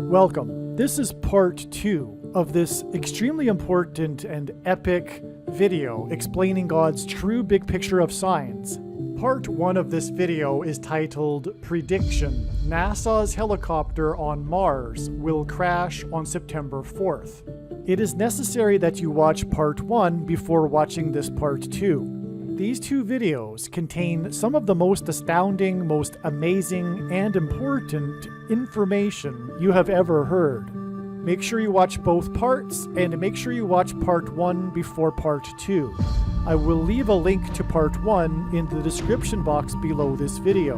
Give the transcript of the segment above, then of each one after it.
Welcome. This is part 2 of this extremely important and epic video explaining God's true big picture of science. Part 1 of this video is titled Prediction: NASA's helicopter on Mars will crash on September 4th. It is necessary that you watch part 1 before watching this part 2. These two videos contain some of the most astounding, most amazing, and important information you have ever heard. Make sure you watch both parts, and make sure you watch part 1 before part 2. I will leave a link to part 1 in the description box below this video.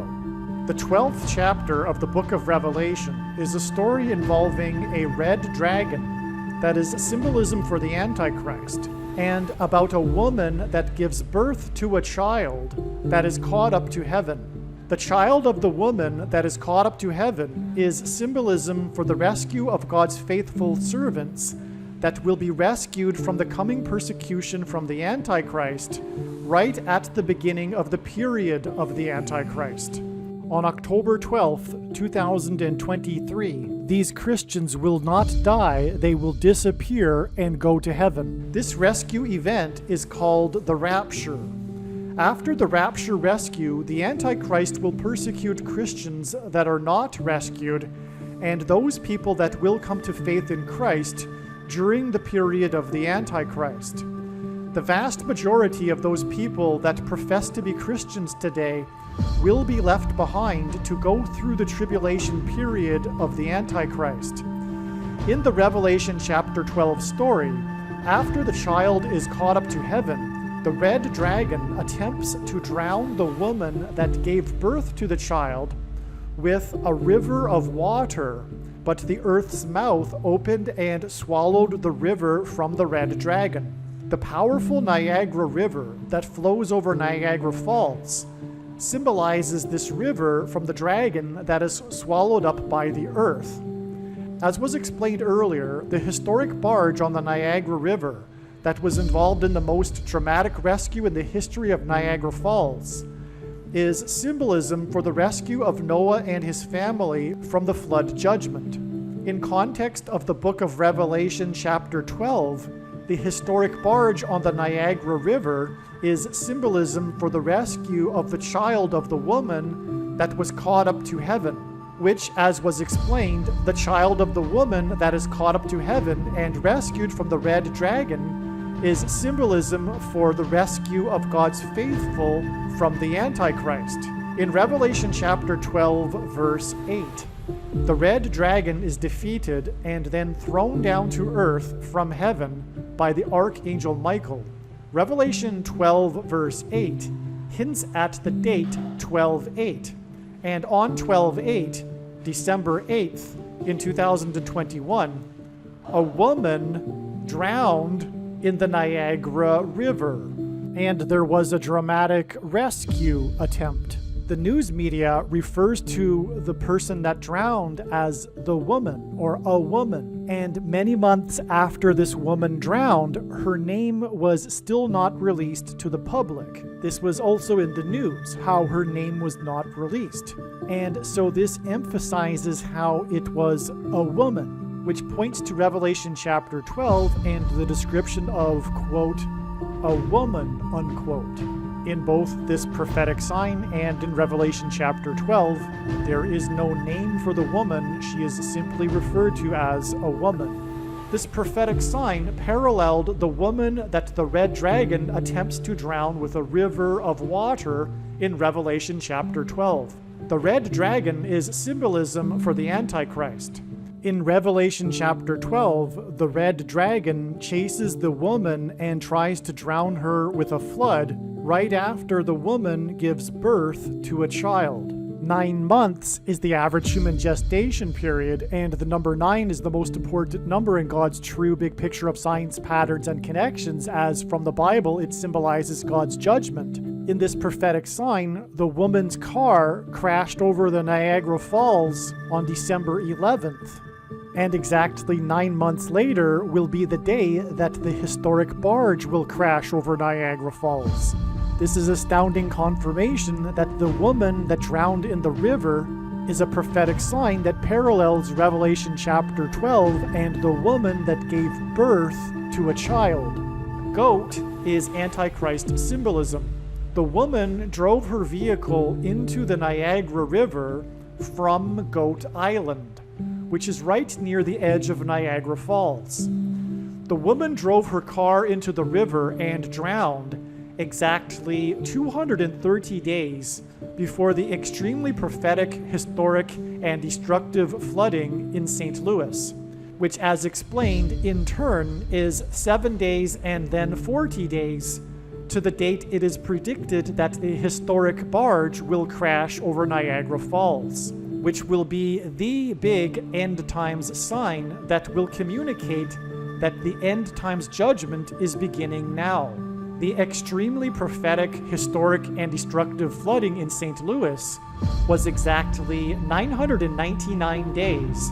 The 12th chapter of the book of Revelation is a story involving a red dragon that is symbolism for the Antichrist, and about a woman that gives birth to a child that is caught up to heaven. The child of the woman that is caught up to heaven is symbolism for the rescue of God's faithful servants that will be rescued from the coming persecution from the Antichrist right at the beginning of the period of the Antichrist. On October 12th, 2023, these Christians will not die, they will disappear and go to heaven. This rescue event is called the Rapture. After the Rapture rescue, the Antichrist will persecute Christians that are not rescued, and those people that will come to faith in Christ during the period of the Antichrist. The vast majority of those people that profess to be Christians today will be left behind to go through the tribulation period of the Antichrist. In the Revelation chapter 12 story, after the child is caught up to heaven, the red dragon attempts to drown the woman that gave birth to the child with a river of water, but the earth's mouth opened and swallowed the river from the red dragon. The powerful Niagara River that flows over Niagara Falls symbolizes this river from the dragon that is swallowed up by the earth. As was explained earlier, the historic barge on the Niagara River that was involved in the most dramatic rescue in the history of Niagara Falls is symbolism for the rescue of Noah and his family from the flood judgment. In context of the book of Revelation chapter 12, the historic barge on the Niagara River is symbolism for the rescue of the child of the woman that was caught up to heaven, which, as was explained, the child of the woman that is caught up to heaven and rescued from the red dragon is symbolism for the rescue of God's faithful from the Antichrist. In Revelation chapter 12, verse 8, the red dragon is defeated and then thrown down to earth from heaven by the archangel Michael. Revelation 12, verse 8 hints at the date 12/8, and on 12/8, December 8th, in 2021, a woman drowned in the Niagara River, and there was a dramatic rescue attempt. The news media refers to the person that drowned as the woman or a woman, and many months after this woman drowned, her name was still not released to the public. This was also in the news, how her name was not released. And so this emphasizes how it was a woman, which points to Revelation chapter 12 and the description of, quote, a woman, unquote. In both this prophetic sign and in Revelation chapter 12, there is no name for the woman. She is simply referred to as a woman. This prophetic sign paralleled the woman that the red dragon attempts to drown with a river of water in Revelation chapter 12. The red dragon is symbolism for the Antichrist. In Revelation chapter 12, the red dragon chases the woman and tries to drown her with a flood right after the woman gives birth to a child. 9 months is the average human gestation period, and the number 9 is the most important number in God's true big picture of science patterns and connections, as from the Bible it symbolizes God's judgment. In this prophetic sign, the woman's car crashed over the Niagara Falls on December 11th. And exactly 9 months later will be the day that the historic barge will crash over Niagara Falls. This is astounding confirmation that the woman that drowned in the river is a prophetic sign that parallels Revelation chapter 12 and the woman that gave birth to a child. Goat is Antichrist symbolism. The woman drove her vehicle into the Niagara River from Goat Island, which is right near the edge of Niagara Falls. The woman drove her car into the river and drowned exactly 230 days before the extremely prophetic, historic, and destructive flooding in St. Louis, which, as explained, in turn is 7 days and then 40 days to the date it is predicted that the historic barge will crash over Niagara Falls, which will be the big end times sign that will communicate that the end times judgment is beginning now. The extremely prophetic, historic, and destructive flooding in St. Louis was exactly 999 days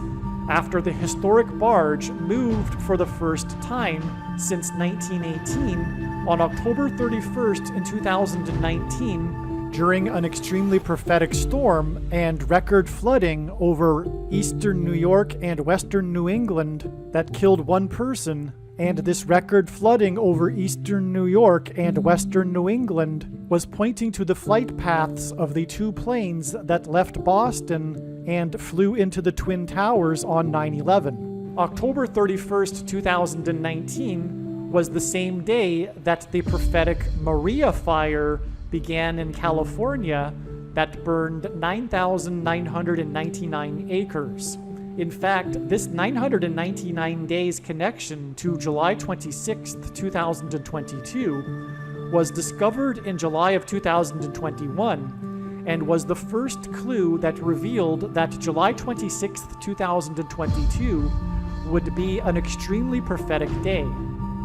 after the historic barge moved for the first time since 1918 on October 31st in 2019 during an extremely prophetic storm and record flooding over eastern New York and western New England that killed one person. And this record flooding over eastern New York and western New England was pointing to the flight paths of the two planes that left Boston and flew into the Twin Towers on 9/11. October 31st, 2019 was the same day that the prophetic Maria fire began in California that burned 9,999 acres. In fact, this 999 days connection to July 26th, 2022 was discovered in July of 2021 and was the first clue that revealed that July 26th, 2022 would be an extremely prophetic day,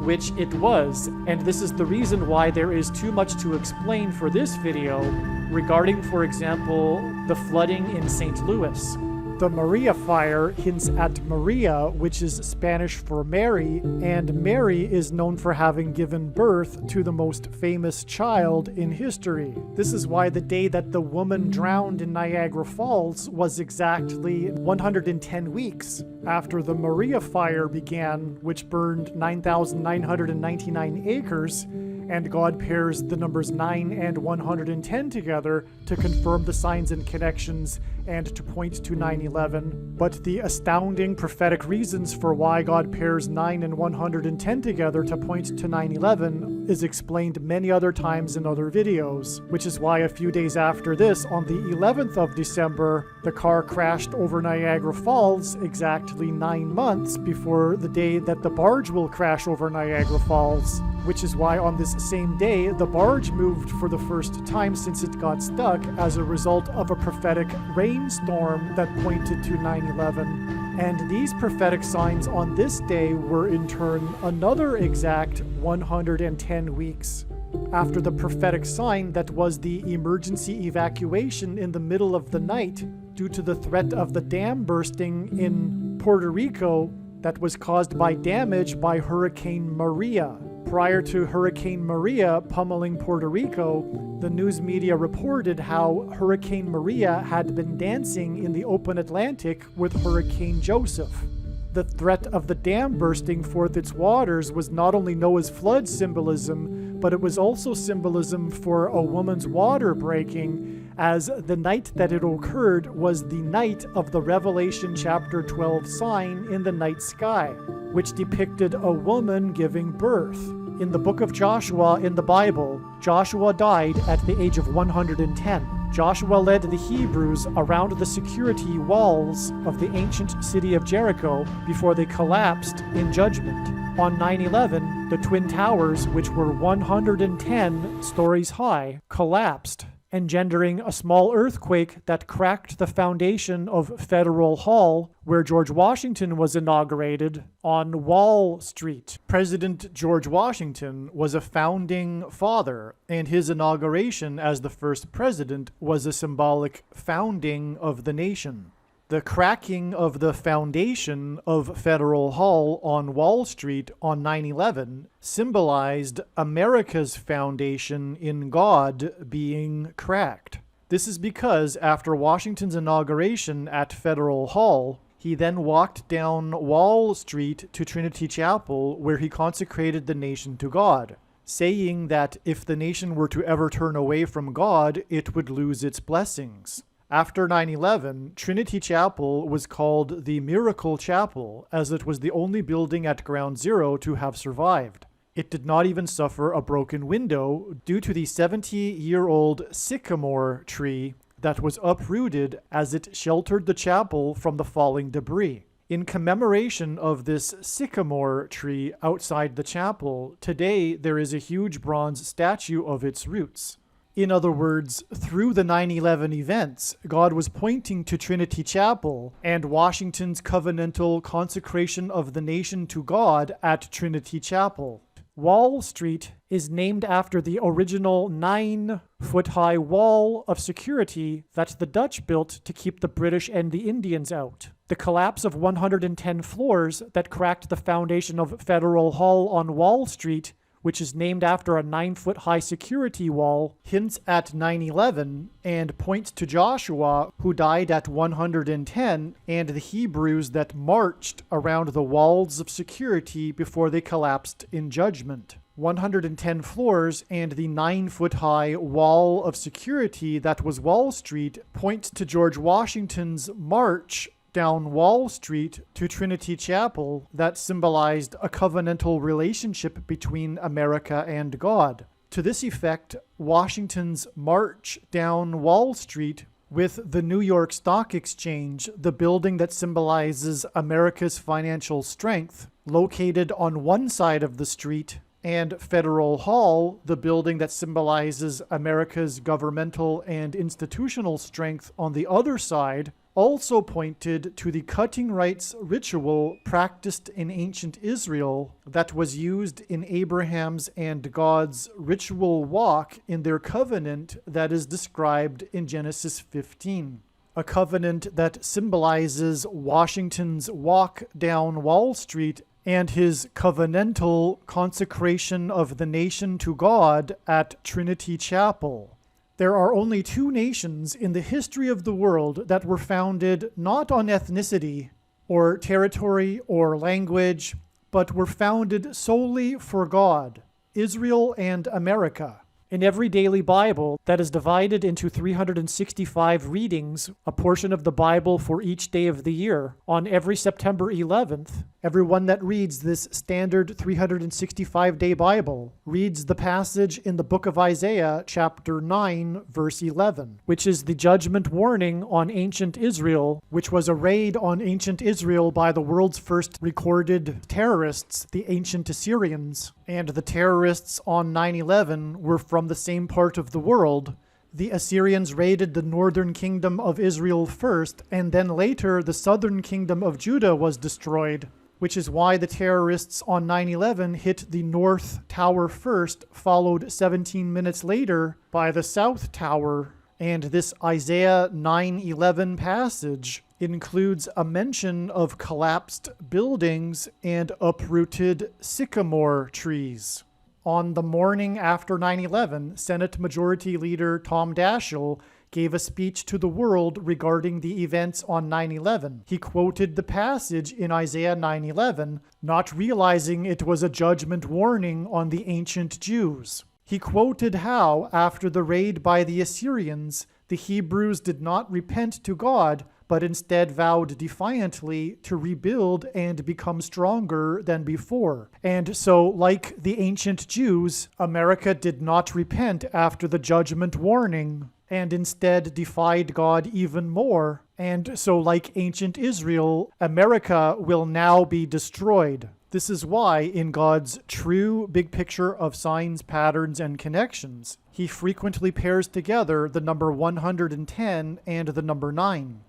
which it was, and this is the reason why there is too much to explain for this video regarding, for example, the flooding in St. Louis. The Maria fire hints at Maria, which is Spanish for Mary, and Mary is known for having given birth to the most famous child in history. This is why the day that the woman drowned in Niagara Falls was exactly 110 weeks after the Maria fire began, which burned 9,999 acres, and God pairs the numbers 9 and 110 together to confirm the signs and connections and to point to 9/11. But the astounding prophetic reasons for why God pairs 9 and 110 together to point to 9/11 is explained many other times in other videos, which is why a few days after this, on the 11th of December, the car crashed over Niagara Falls exactly 9 months before the day that the barge will crash over Niagara Falls, which is why on this same day, the barge moved for the first time since it got stuck as a result of a prophetic rainstorm that pointed to 9/11. And these prophetic signs on this day were in turn another exact 110 weeks after the prophetic sign that was the emergency evacuation in the middle of the night due to the threat of the dam bursting in Puerto Rico that was caused by damage by Hurricane Maria. Prior to Hurricane Maria pummeling Puerto Rico, the news media reported how Hurricane Maria had been dancing in the open Atlantic with Hurricane Joseph. The threat of the dam bursting forth its waters was not only Noah's flood symbolism, but it was also symbolism for a woman's water breaking, as the night that it occurred was the night of the Revelation chapter 12 sign in the night sky, which depicted a woman giving birth. In the book of Joshua in the Bible, Joshua died at the age of 110. Joshua led the Hebrews around the security walls of the ancient city of Jericho before they collapsed in judgment. On 9/11, the Twin Towers, which were 110 stories high, collapsed, engendering a small earthquake that cracked the foundation of Federal Hall, where George Washington was inaugurated, on Wall Street. President George Washington was a founding father, and his inauguration as the first president was a symbolic founding of the nation. The cracking of the foundation of Federal Hall on Wall Street on 9/11 symbolized America's foundation in God being cracked. This is because after Washington's inauguration at Federal Hall, he then walked down Wall Street to Trinity Chapel, where he consecrated the nation to God, saying that if the nation were to ever turn away from God, it would lose its blessings. After 9/11, Trinity Chapel was called the Miracle Chapel, as it was the only building at Ground Zero to have survived. It did not even suffer a broken window due to the 70-year-old sycamore tree that was uprooted as it sheltered the chapel from the falling debris. In commemoration of this sycamore tree outside the chapel, today there is a huge bronze statue of its roots. In other words, through the 9/11 events, God was pointing to Trinity Chapel and Washington's covenantal consecration of the nation to God at Trinity Chapel. Wall Street is named after the original 9-foot-high wall of security that the Dutch built to keep the British and the Indians out. The collapse of 110 floors that cracked the foundation of Federal Hall on Wall Street, which is named after a 9-foot-high security wall, hints at 9/11 and points to Joshua, who died at 110, and the Hebrews that marched around the walls of security before they collapsed in judgment. 110 floors and the 9-foot-high wall of security that was Wall Street points to George Washington's march down Wall Street to Trinity Chapel that symbolized a covenantal relationship between America and God. To this effect, Washington's march down Wall Street with the New York Stock Exchange, the building that symbolizes America's financial strength, located on one side of the street, and Federal Hall, the building that symbolizes America's governmental and institutional strength on the other side, also pointed to the cutting rights ritual practiced in ancient Israel that was used in Abraham's and God's ritual walk in their covenant that is described in Genesis 15. A covenant that symbolizes Washington's walk down Wall Street and his covenantal consecration of the nation to God at Trinity Chapel. There are only two nations in the history of the world that were founded not on ethnicity or territory or language, but were founded solely for God: Israel and America. In every daily Bible that is divided into 365 readings, a portion of the Bible for each day of the year, on every September 11th, everyone that reads this standard 365-day Bible reads the passage in the book of Isaiah, chapter 9, verse 11, which is the judgment warning on ancient Israel, which was a raid on ancient Israel by the world's first recorded terrorists, the ancient Assyrians. And the terrorists on 9/11 were from the same part of the world. The Assyrians raided the northern kingdom of Israel first, and then later the southern kingdom of Judah was destroyed, which is why the terrorists on 9/11 hit the North Tower first, followed 17 minutes later by the South Tower. And this Isaiah 9:11 passage includes a mention of collapsed buildings and uprooted sycamore trees. On the morning after 9/11, Senate Majority Leader Tom Daschle gave a speech to the world regarding the events on 9/11. He quoted the passage in Isaiah 9:11, not realizing it was a judgment warning on the ancient Jews. He quoted how, after the raid by the Assyrians, the Hebrews did not repent to God, but instead vowed defiantly to rebuild and become stronger than before. And so, like the ancient Jews, America did not repent after the judgment warning, and instead defied God even more. And so, like ancient Israel, America will now be destroyed. This is why, in God's true big picture of signs, patterns, and connections, he frequently pairs together the number 110 and the number 9.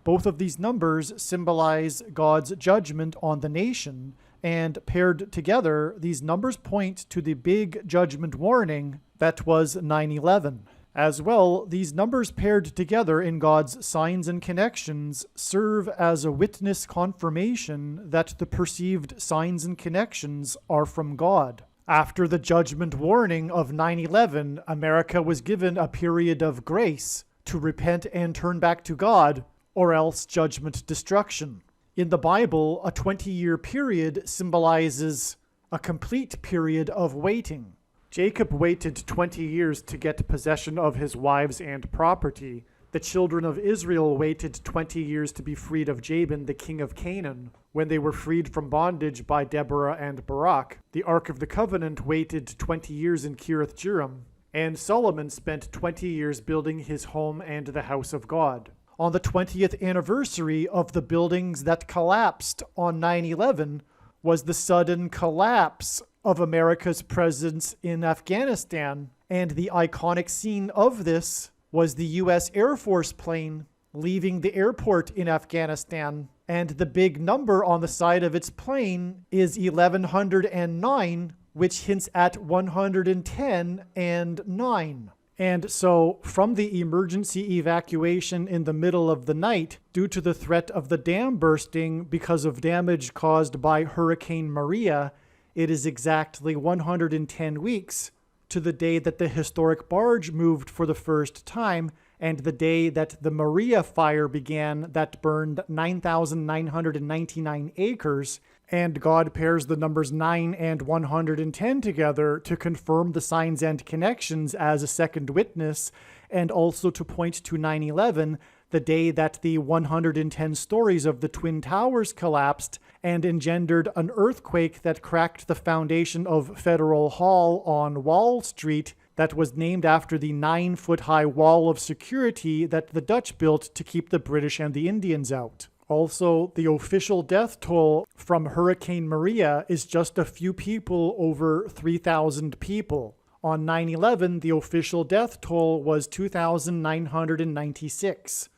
Both of these numbers symbolize God's judgment on the nation, and paired together, these numbers point to the big judgment warning that was 9/11. As well, these numbers paired together in God's signs and connections serve as a witness confirmation that the perceived signs and connections are from God. After the judgment warning of 9/11, America was given a period of grace to repent and turn back to God, or else judgment, destruction. In the Bible, a 20-year period symbolizes a complete period of waiting. Jacob waited 20 years to get possession of his wives and property. The children of Israel waited 20 years to be freed of Jabin, the king of Canaan, when they were freed from bondage by Deborah and Barak. The Ark of the Covenant waited 20 years in Kiriath-Jearim, and Solomon spent 20 years building his home and the house of God. On the 20th anniversary of the buildings that collapsed on 9/11 was the sudden collapse of America's presence in Afghanistan, and the iconic scene of this was the U.S. Air Force plane leaving the airport in Afghanistan, and the big number on the side of its plane is 1109, which hints at 110 and 9. And so, from the emergency evacuation in the middle of the night, due to the threat of the dam bursting because of damage caused by Hurricane Maria, it is exactly 110 weeks to the day that the historic barge moved for the first time, and the day that the Maria fire began that burned 9,999 acres, and God pairs the numbers 9 and 110 together to confirm the signs and connections as a second witness, and also to point to 9/11, the day that the 110 stories of the Twin Towers collapsed and engendered an earthquake that cracked the foundation of Federal Hall on Wall Street, that was named after the 9-foot-high wall of security that the Dutch built to keep the British and the Indians out. Also, the official death toll from Hurricane Maria is just a few people over 3,000 people. On 9/11, the official death toll was 2,996.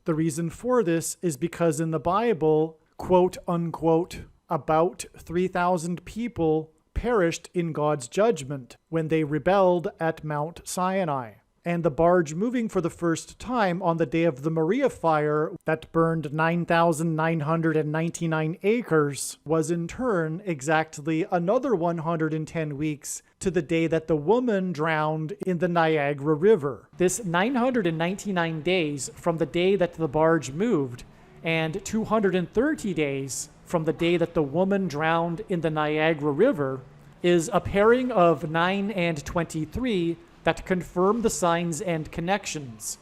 The reason for this is because in the Bible, quote unquote, about 3,000 people perished in God's judgment when they rebelled at Mount Sinai. And the barge moving for the first time on the day of the Maria fire that burned 9,999 acres was in turn exactly another 110 weeks to the day that the woman drowned in the Niagara River. This 999 days from the day that the barge moved and 230 days from the day that the woman drowned in the Niagara River is a pairing of 9 and 23 that confirm the signs and connections.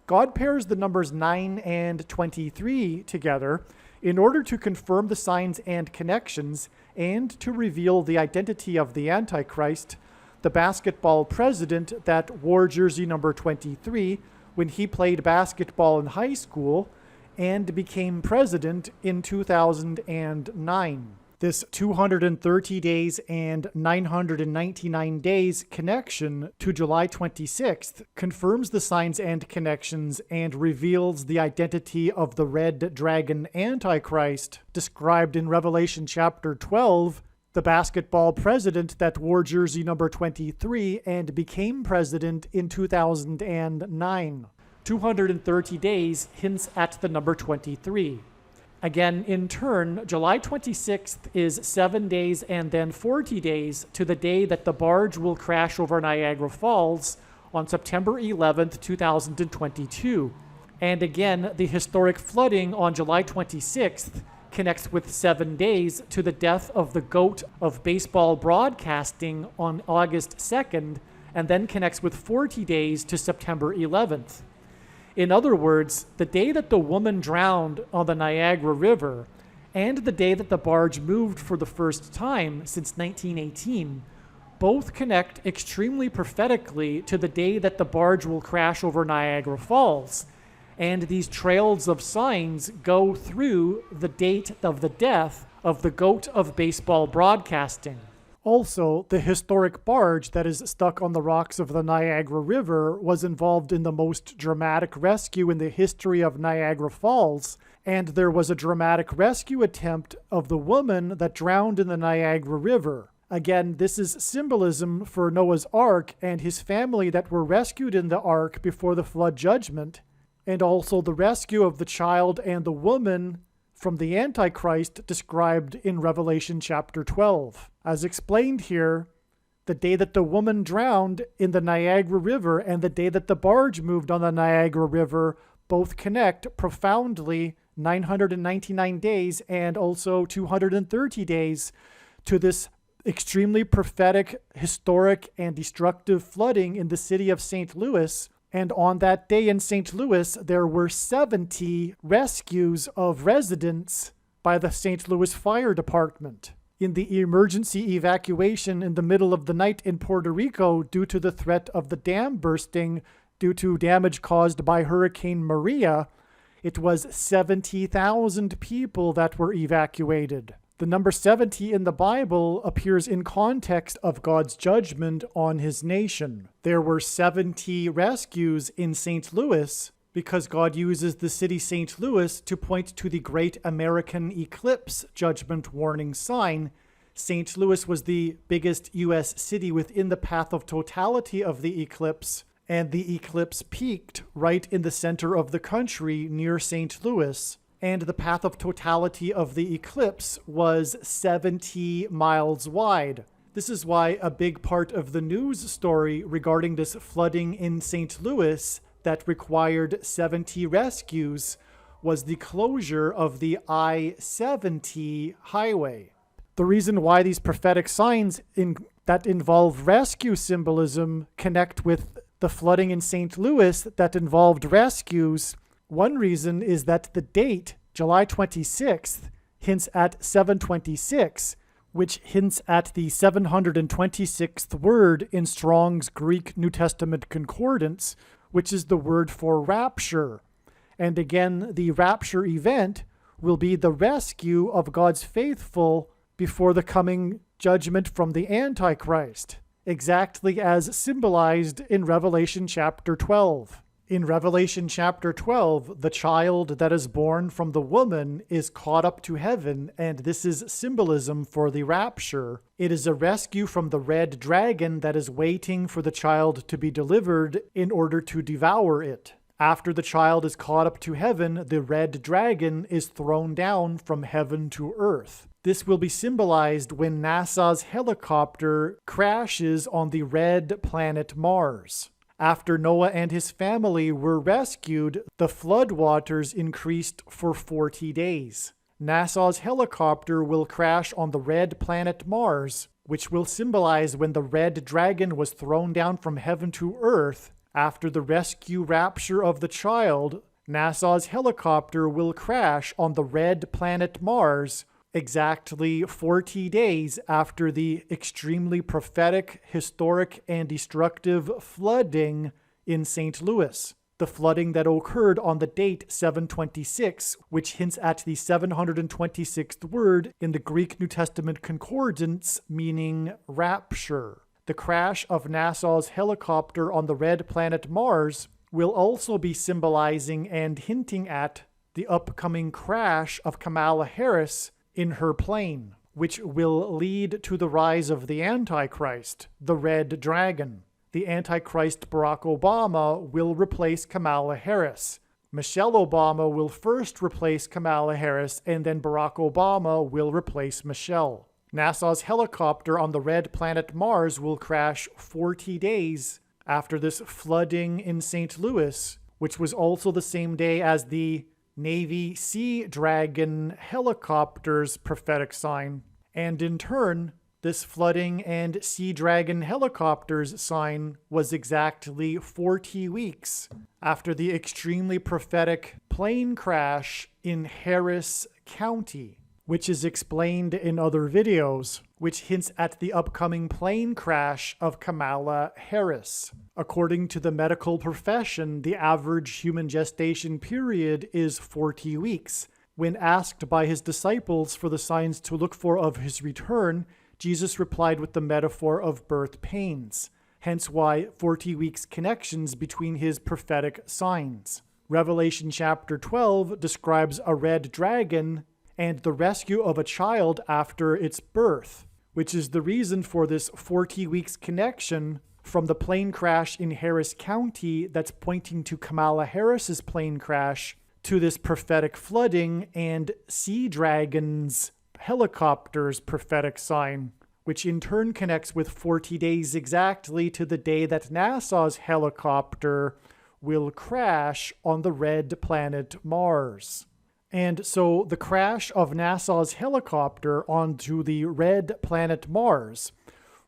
God pairs the numbers 9 and 23 together in order to confirm the signs and connections and to reveal the identity of the Antichrist, the basketball president that wore jersey number 23 when he played basketball in high school and became president in 2009. This 230 days and 999 days connection to July 26th confirms the signs and connections and reveals the identity of the red dragon Antichrist described in Revelation chapter 12, the basketball president that wore jersey number 23 and became president in 2009. 230 days hints at the number 23. Again, in turn, July 26th is 7 days and then 40 days to the day that the barge will crash over Niagara Falls on September 11th, 2022. And again, the historic flooding on July 26th connects with 7 days to the death of the GOAT of baseball broadcasting on August 2nd, and then connects with 40 days to September 11th. In other words, the day that the woman drowned on the Niagara River and the day that the barge moved for the first time since 1918 both connect extremely prophetically to the day that the barge will crash over Niagara Falls. And these trails of signs go through the date of the death of the GOAT of baseball broadcasting. Also, the historic barge that is stuck on the rocks of the Niagara River was involved in the most dramatic rescue in the history of Niagara Falls, and there was a dramatic rescue attempt of the woman that drowned in the Niagara River. Again, this is symbolism for Noah's Ark and his family that were rescued in the ark before the flood judgment, and also the rescue of the child and the woman from the Antichrist described in Revelation chapter 12. As explained here, The day that the woman drowned in the Niagara River and the day that the barge moved on the Niagara River both connect profoundly 999 days and also 230 days to this extremely prophetic, historic, and destructive flooding in the city of St. Louis. And on that day in St. Louis, there were 70 rescues of residents by the St. Louis Fire Department in the emergency evacuation in the middle of the night in Puerto Rico due to the threat of the dam bursting due to damage caused by Hurricane Maria. It was 70,000 people that were evacuated. The number 70 in the Bible appears in context of God's judgment on his nation. There were 70 rescues in St. Louis because God uses the city St. Louis to point to the great American eclipse judgment warning sign. St. Louis was the biggest U.S. city within the path of totality of the eclipse, and the eclipse peaked right in the center of the country near St. Louis. And the path of totality of the eclipse was 70 miles wide. This is why a big part of the news story regarding this flooding in St. Louis that required 70 rescues was the closure of the I-70 highway. The reason why these prophetic signs that involve rescue symbolism connect with the flooding in St. Louis that involved rescues, one reason is that the date, July 26th, hints at 726, which hints at the 726th word in Strong's Greek New Testament Concordance, which is the word for rapture. And again, the rapture event will be the rescue of God's faithful before the coming judgment from the Antichrist, exactly as symbolized in Revelation chapter 12. In Revelation chapter 12, the child that is born from the woman is caught up to heaven, and this is symbolism for the rapture. It is a rescue from the red dragon that is waiting for the child to be delivered in order to devour it. After the child is caught up to heaven, the red dragon is thrown down from heaven to earth. This will be symbolized when NASA's helicopter crashes on the red planet Mars. After Noah and his family were rescued, the floodwaters increased for 40 days. NASA's helicopter will crash on the red planet Mars, which will symbolize when the red dragon was thrown down from heaven to earth. After the rescue rapture of the child, NASA's helicopter will crash on the red planet Mars, exactly 40 days after the extremely prophetic, historic, and destructive flooding in St. Louis. The flooding that occurred on the date 726, which hints at the 726th word in the Greek New Testament Concordance, meaning rapture. The crash of NASA's helicopter on the red planet Mars will also be symbolizing and hinting at the upcoming crash of Kamala Harris in her plane, which will lead to the rise of the Antichrist, the Red Dragon. The Antichrist Barack Obama will replace Kamala Harris. Michelle Obama will first replace Kamala Harris, and then Barack Obama will replace Michelle. NASA's helicopter on the red planet Mars will crash 40 days after this flooding in St. Louis, which was also the same day as the Navy Sea Dragon helicopter's prophetic sign. And in turn, this flooding and Sea Dragon helicopter's sign was exactly 40 weeks after the extremely prophetic plane crash in Harris County, which is explained in other videos, which hints at the upcoming plane crash of Kamala Harris. According to the medical profession, the average human gestation period is 40 weeks. When asked by his disciples for the signs to look for of his return, Jesus replied with the metaphor of birth pains, hence why 40 weeks connections between his prophetic signs. Revelation chapter 12 describes a red dragon and the rescue of a child after its birth, which is the reason for this 40 weeks connection from the plane crash in Harris County that's pointing to Kamala Harris's plane crash to this prophetic flooding and Sea Dragon's helicopter's prophetic sign, which in turn connects with 40 days exactly to the day that NASA's helicopter will crash on the red planet Mars. And so the crash of NASA's helicopter onto the red planet Mars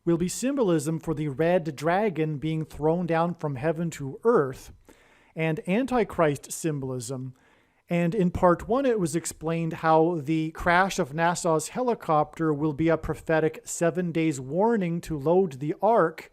will be symbolism for the red dragon being thrown down from heaven to earth, and Antichrist symbolism. And in part 1, it was explained how the crash of NASA's helicopter will be a prophetic 7 days warning to load the ark,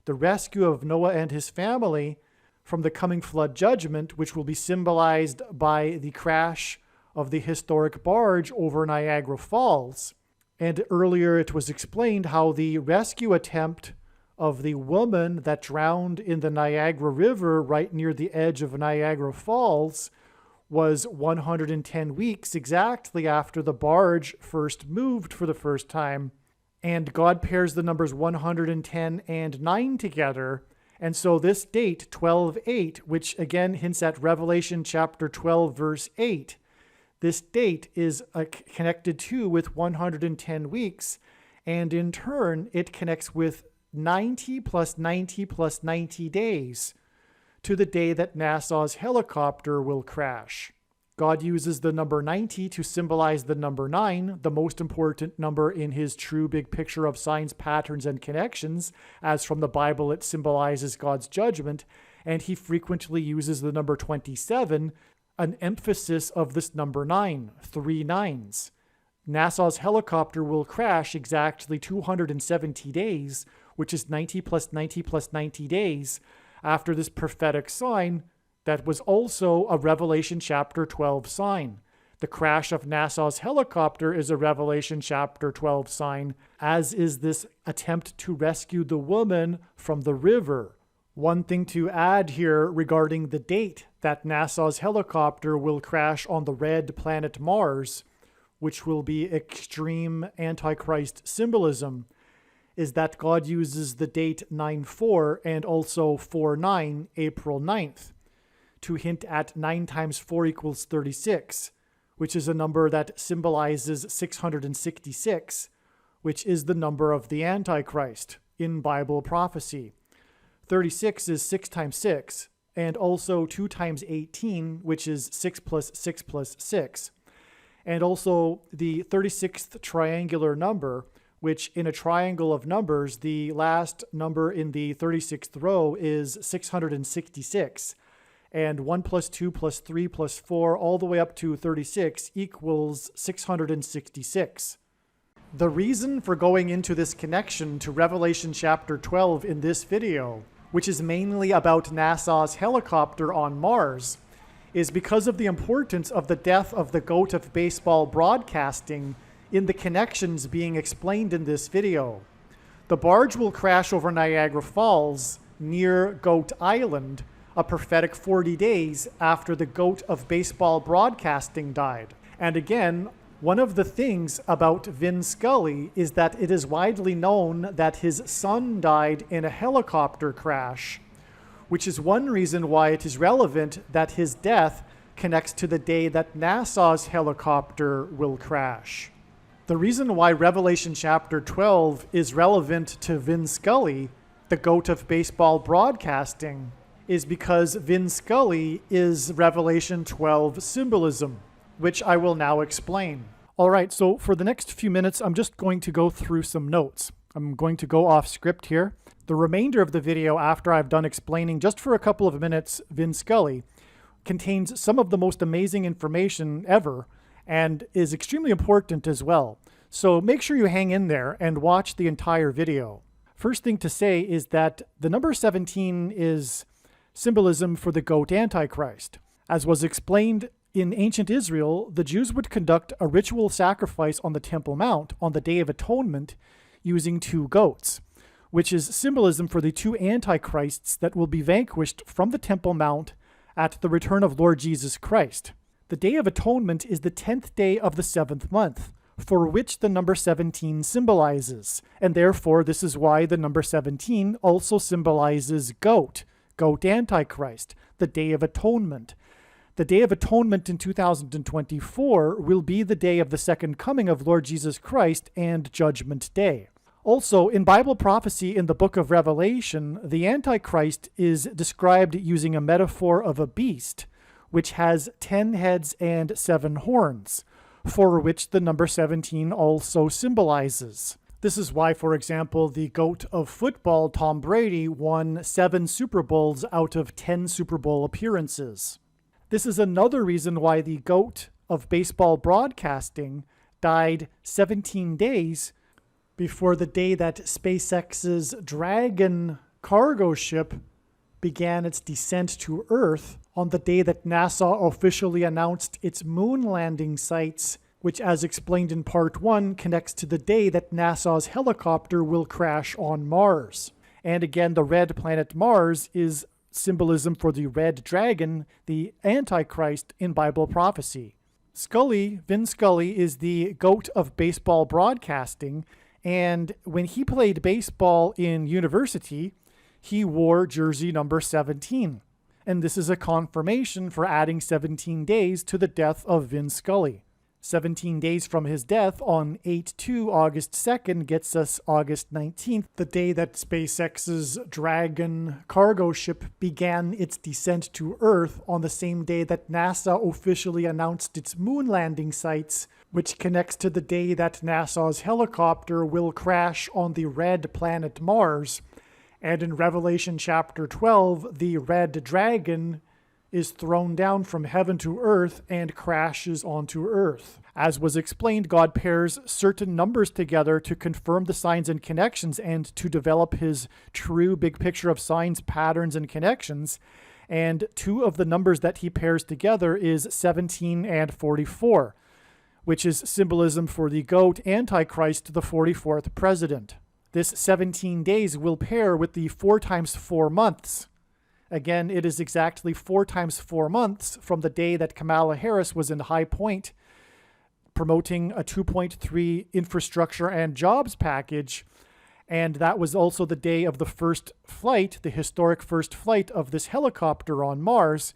the rescue of Noah and his family from the coming flood judgment, which will be symbolized by the crash of the historic barge over Niagara Falls. And earlier it was explained how the rescue attempt of the woman that drowned in the Niagara River right near the edge of Niagara Falls was 110 weeks exactly after the barge first moved for the first time. And God pairs the numbers 110 and 9 together. And so this date, 12/8, which again hints at Revelation chapter 12, verse 8, this date is connected to with 110 weeks. And in turn, it connects with 90 plus 90 plus 90 days to the day that NASA's helicopter will crash. God uses the number 90 to symbolize the number 9, the most important number in his true big picture of signs, patterns, and connections. As from the Bible, it symbolizes God's judgment. And he frequently uses the number 27, an emphasis of this number 9, 3 nines. NASA's helicopter will crash exactly 270 days, which is 90 plus 90 plus 90 days, after this prophetic sign that was also a Revelation chapter 12 sign. The crash of NASA's helicopter is a Revelation chapter 12 sign, as is this attempt to rescue the woman from the river. One thing to add here regarding the date that NASA's helicopter will crash on the red planet Mars, which will be extreme Antichrist symbolism, is that God uses the date 9/4 and also 4/9, April 9th, to hint at 9 times 4 equals 36, which is a number that symbolizes 666, which is the number of the Antichrist in Bible prophecy. 36 is 6 times 6, and also 2 times 18, which is 6 plus 6 plus 6. And also the 36th triangular number, which in a triangle of numbers, the last number in the 36th row is 666. And 1 plus 2 plus 3 plus 4 all the way up to 36 equals 666. The reason for going into this connection to Revelation chapter 12 in this video, which is mainly about NASA's helicopter on Mars, is because of the importance of the death of the goat of baseball broadcasting in the connections being explained in this video. The barge will crash over Niagara Falls near Goat Island, a prophetic 40 days after the goat of baseball broadcasting died. And again, one of the things about Vin Scully is that it is widely known that his son died in a helicopter crash, which is one reason why it is relevant that his death connects to the day that NASA's helicopter will crash. The reason why Revelation chapter 12 is relevant to Vin Scully, the goat of baseball broadcasting, is because Vin Scully is Revelation 12 symbolism, which I will now explain. All right, so for the next few minutes, I'm just going to go through some notes. I'm going to go off script here. The remainder of the video, after I've done explaining just for a couple of minutes Vin Scully, contains some of the most amazing information ever and is extremely important as well. So make sure you hang in there and watch the entire video. First thing to say is that the number 17 is symbolism for the goat Antichrist. As was explained in ancient Israel, the Jews would conduct a ritual sacrifice on the Temple Mount on the Day of Atonement using 2 goats, which is symbolism for the 2 antichrists that will be vanquished from the Temple Mount at the return of Lord Jesus Christ. The Day of Atonement is the 10th day of the 7th month, for which the number 17 symbolizes, and therefore this is why the number 17 also symbolizes goat Antichrist, the Day of Atonement. The Day of Atonement in 2024 will be the day of the second coming of Lord Jesus Christ and Judgment Day. Also, in Bible prophecy in the book of Revelation, the Antichrist is described using a metaphor of a beast, which has 10 heads and 7 horns, for which the number 17 also symbolizes. This is why, for example, the GOAT of football, Tom Brady, won 7 Super Bowls out of 10 Super Bowl appearances. This is another reason why the GOAT of baseball broadcasting died 17 days before the day that SpaceX's Dragon cargo ship began its descent to Earth, on the day that NASA officially announced its moon landing sites, which, as explained in Part 1, connects to the day that NASA's helicopter will crash on Mars. And again, the red planet Mars is symbolism for the red dragon, the Antichrist in Bible prophecy. Vin Scully, is the GOAT of baseball broadcasting, and when he played baseball in university, he wore jersey number 17. And this is a confirmation for adding 17 days to the death of Vin Scully. 17 days from his death on 8/2, August 2nd, gets us August 19th, the day that SpaceX's Dragon cargo ship began its descent to Earth, on the same day that NASA officially announced its moon landing sites, which connects to the day that NASA's helicopter will crash on the red planet Mars. And in Revelation chapter 12, the red dragon is thrown down from heaven to earth and crashes onto earth. As was explained, God pairs certain numbers together to confirm the signs and connections and to develop his true big picture of signs, patterns, and connections. And 2 of the numbers that he pairs together is 17 and 44, which is symbolism for the GOAT Antichrist, the 44th president. This 17 days will pair with the 4 times 4 months. Again, it is exactly 4 times 4 months from the day that Kamala Harris was in High Point promoting a 2.3 infrastructure and jobs package. And that was also the day of the first flight, the historic first flight of this helicopter on Mars.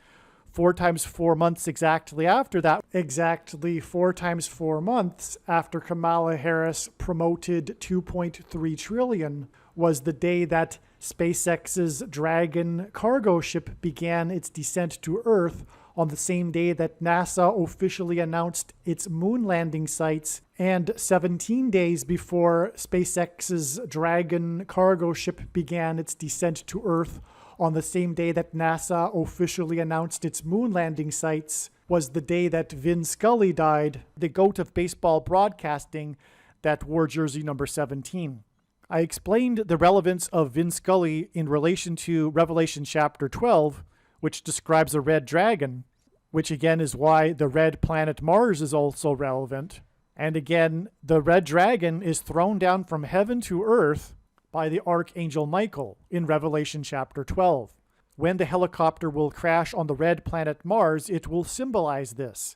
4 times 4 months exactly after that, exactly 4 times 4 months after Kamala Harris promoted 2.3 trillion, was the day that SpaceX's Dragon cargo ship began its descent to Earth, on the same day that NASA officially announced its moon landing sites, and 17 days before SpaceX's Dragon cargo ship began its descent to Earth, on the same day that NASA officially announced its moon landing sites, was the day that Vin Scully died, the GOAT of baseball broadcasting that wore jersey number 17. I explained the relevance of Vin Scully in relation to Revelation chapter 12, which describes a red dragon, which again is why the red planet Mars is also relevant. And again, the red dragon is thrown down from heaven to earth by the archangel Michael in Revelation chapter 12. When the helicopter will crash on the red planet Mars, it will symbolize this.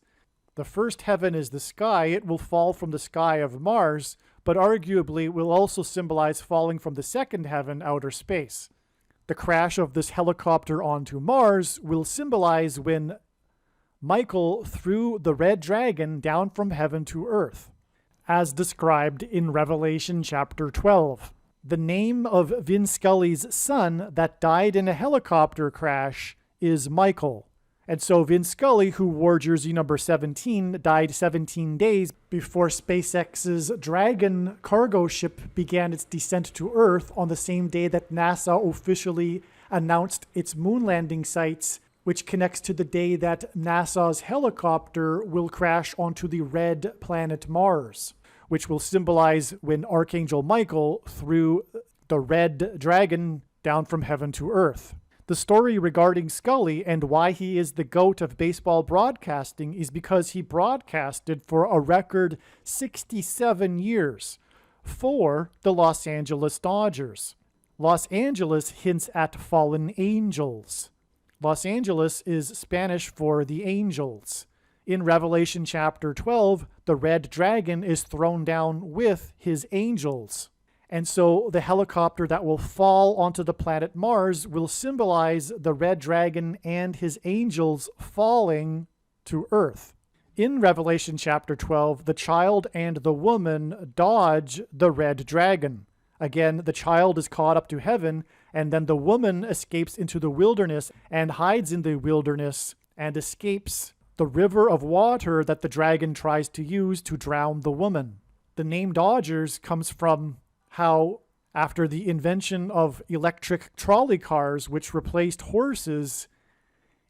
The first heaven is the sky. It will fall from the sky of Mars, but arguably will also symbolize falling from the second heaven, outer space. The crash of this helicopter onto Mars will symbolize when Michael threw the red dragon down from heaven to earth, as described in Revelation chapter 12. The name of Vin Scully's son that died in a helicopter crash is Michael. And so Vin Scully, who wore jersey number 17, died 17 days before SpaceX's Dragon cargo ship began its descent to Earth, on the same day that NASA officially announced its moon landing sites, which connects to the day that NASA's helicopter will crash onto the red planet Mars, which will symbolize when Archangel Michael threw the red dragon down from heaven to earth. The story regarding Scully and why he is the GOAT of baseball broadcasting is because he broadcasted for a record 67 years for the Los Angeles Dodgers. Los Angeles hints at fallen angels. Los Angeles is Spanish for the angels. In Revelation chapter 12, the red dragon is thrown down with his angels. And so the helicopter that will fall onto the planet Mars will symbolize the red dragon and his angels falling to Earth. In Revelation chapter 12, the child and the woman dodge the red dragon. Again, the child is caught up to heaven, and then the woman escapes into the wilderness and hides in the wilderness and escapes the river of water that the dragon tries to use to drown the woman. The name Dodgers comes from how, after the invention of electric trolley cars, which replaced horses,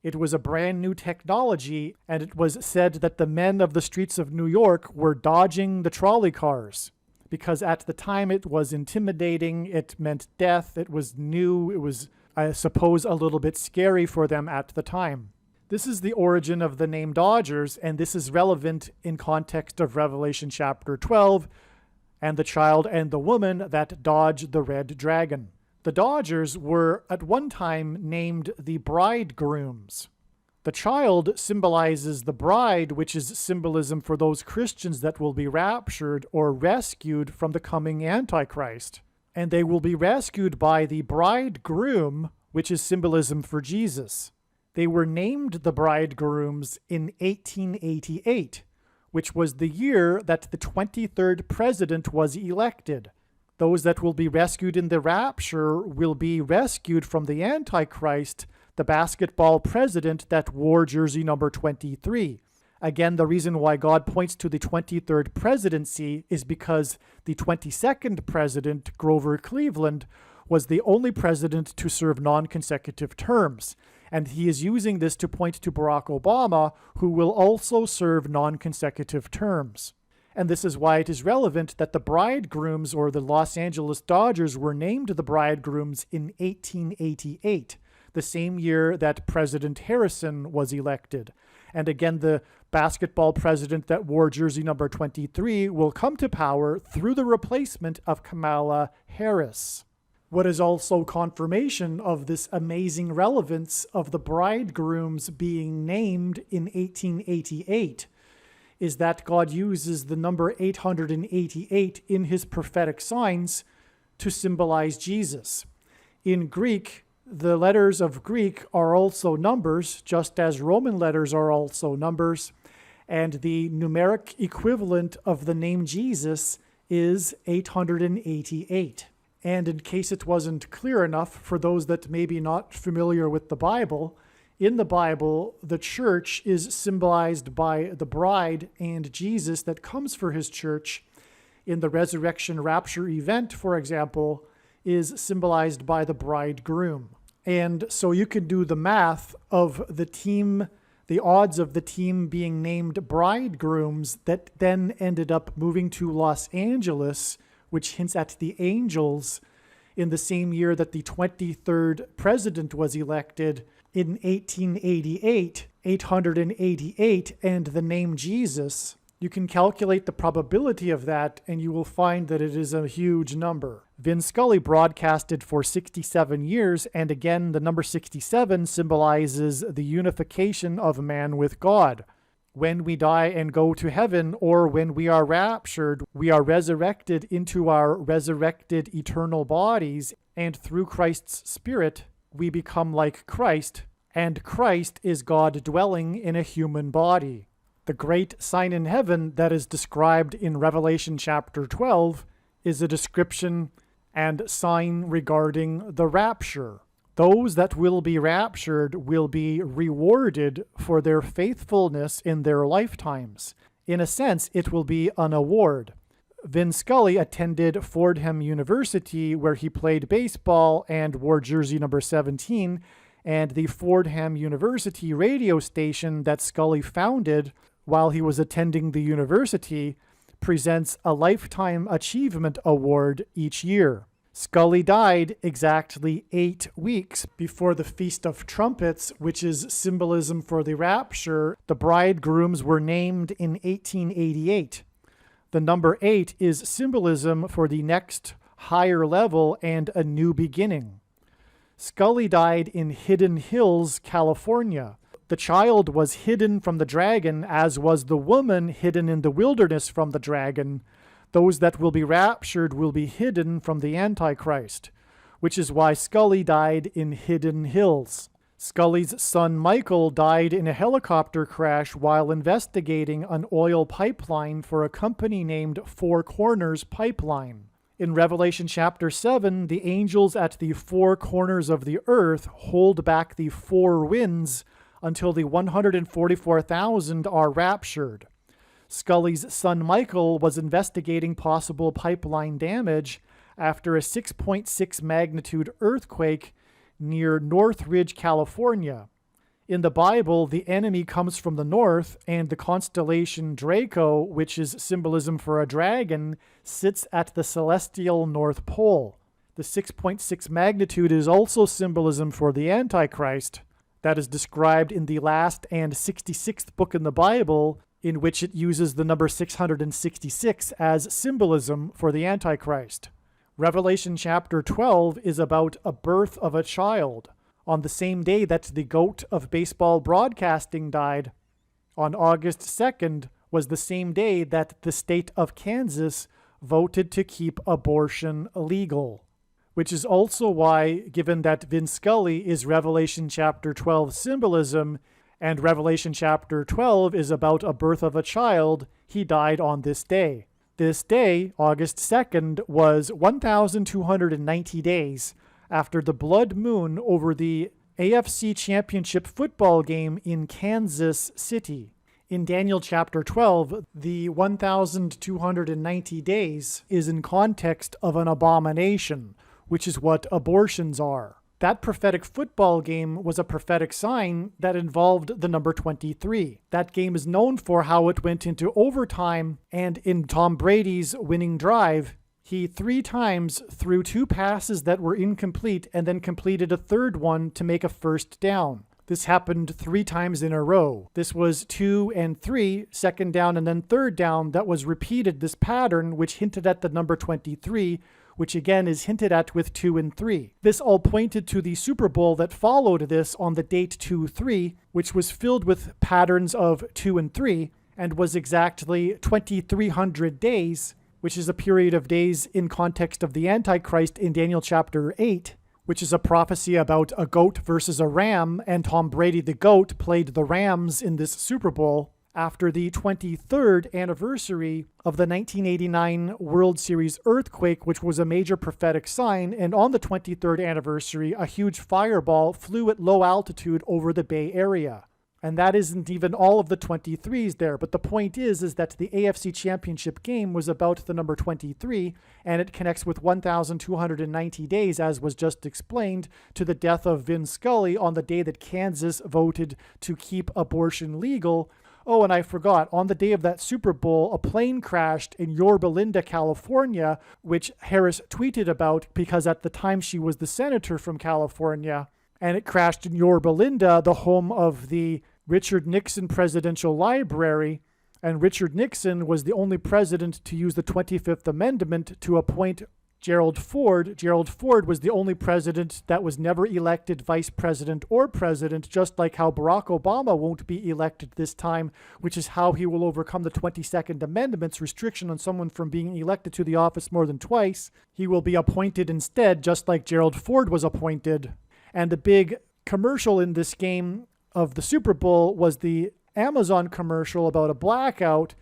it was a brand new technology, and it was said that the men of the streets of New York were dodging the trolley cars because at the time it was intimidating, it meant death, it was new, it was, I suppose, a little bit scary for them at the time. This is the origin of the name Dodgers, and this is relevant in context of Revelation chapter 12 and the child and the woman that dodge the red dragon. The Dodgers were at one time named the bridegrooms. The child symbolizes the bride, which is symbolism for those Christians that will be raptured or rescued from the coming Antichrist. And they will be rescued by the bridegroom, which is symbolism for Jesus. They were named the bridegrooms in 1888, which was the year that the 23rd president was elected. Those that will be rescued in the rapture will be rescued from the Antichrist, the basketball president that wore jersey number 23. Again, the reason why God points to the 23rd presidency is because the 22nd president, Grover Cleveland, was the only president to serve non-consecutive terms. And he is using this to point to Barack Obama, who will also serve non-consecutive terms. And this is why it is relevant that the bridegrooms, or the Los Angeles Dodgers, were named the bridegrooms in 1888, the same year that President Harrison was elected. And again, the basketball president that wore jersey number 23 will come to power through the replacement of Kamala Harris. What is also confirmation of this amazing relevance of the bridegrooms being named in 1888 is that God uses the number 888 in his prophetic signs to symbolize Jesus. In Greek, the letters of Greek are also numbers, just as Roman letters are also numbers, and the numeric equivalent of the name Jesus is 888. And in case it wasn't clear enough for those that may be not familiar with the Bible, in the Bible, the church is symbolized by the bride and Jesus that comes for his church. In the resurrection rapture event, for example, is symbolized by the bridegroom. And so you can do the math of the team, the odds of the team being named bridegrooms that then ended up moving to Los Angeles, which hints at the angels, in the same year that the 23rd president was elected in 1888, 888, and the name Jesus. You can calculate the probability of that, and you will find that it is a huge number. Vin Scully broadcasted for 67 years, and again, the number 67 symbolizes the unification of man with God. When we die and go to heaven, or when we are raptured, we are resurrected into our resurrected eternal bodies, and through Christ's Spirit, we become like Christ, and Christ is God dwelling in a human body. The great sign in heaven that is described in Revelation chapter 12 is a description and sign regarding the rapture. Those that will be raptured will be rewarded for their faithfulness in their lifetimes. In a sense, it will be an award. Vin Scully attended Fordham University, where he played baseball and wore jersey number 17, and the Fordham University radio station that Scully founded while he was attending the university presents a Lifetime Achievement Award each year. Scully died exactly 8 weeks before the Feast of Trumpets, which is symbolism for the rapture. The bridegrooms were named in 1888. The number 8 is symbolism for the next higher level and a new beginning. Scully died in Hidden Hills, California. The child was hidden from the dragon, as was the woman hidden in the wilderness from the dragon. Those that will be raptured will be hidden from the Antichrist, which is why Scully died in Hidden Hills. Scully's son Michael died in a helicopter crash while investigating an oil pipeline for a company named Four Corners Pipeline. In Revelation chapter 7, the angels at the four corners of the earth hold back the four winds until the 144,000 are raptured. Scully's son Michael was investigating possible pipeline damage after a 6.6 magnitude earthquake near Northridge, California. In the Bible, the enemy comes from the north, and the constellation Draco, which is symbolism for a dragon, sits at the celestial North Pole. The 6.6 magnitude is also symbolism for the Antichrist. That is described in the last and 66th book in the Bible, in which it uses the number 666 as symbolism for the Antichrist. Revelation chapter 12 is about a birth of a child. On the same day that the GOAT of baseball broadcasting died, on August 2nd, was the same day that the state of Kansas voted to keep abortion legal. Which is also why, given that Vin Scully is Revelation chapter 12 symbolism, and Revelation chapter 12 is about a birth of a child, he died on this day. This day, August 2nd, was 1,290 days after the blood moon over the AFC Championship football game in Kansas City. In Daniel chapter 12, the 1,290 days is in context of an abomination, which is what abortions are. That prophetic football game was a prophetic sign that involved the number 23. That game is known for how it went into overtime, and in Tom Brady's winning drive, he 3 times threw 2 passes that were incomplete and then completed a third one to make a first down. This happened 3 times in a row. This was 2 and 3, second down and then third down, that was repeated, this pattern, which hinted at the number 23, which again is hinted at with 2 and 3. This all pointed to the Super Bowl that followed this on the date 2-3, which was filled with patterns of 2 and 3, and was exactly 2,300 days, which is a period of days in context of the Antichrist in Daniel chapter 8, which is a prophecy about a goat versus a ram, and Tom Brady the goat played the Rams in this Super Bowl after the 23rd anniversary of the 1989 World Series earthquake, which was a major prophetic sign, and on the 23rd anniversary, a huge fireball flew at low altitude over the Bay Area. And that isn't even all of the 23s there. But the point is that the AFC Championship game was about the number 23, and it connects with 1,290 days, as was just explained, to the death of Vin Scully on the day that Kansas voted to keep abortion legal. Oh, and I forgot, on the day of that Super Bowl, a plane crashed in Yorba Linda, California, which Harris tweeted about because at the time she was the senator from California. And it crashed in Yorba Linda, the home of the Richard Nixon Presidential Library, and Richard Nixon was the only president to use the 25th Amendment to appoint Gerald Ford. Gerald Ford was the only president that was never elected vice president or president, just like how Barack Obama won't be elected this time, which is how he will overcome the 22nd Amendment's restriction on someone from being elected to the office more than twice. He will be appointed instead, just like Gerald Ford was appointed. And the big commercial in this game of the Super Bowl was the Amazon commercial about a blackout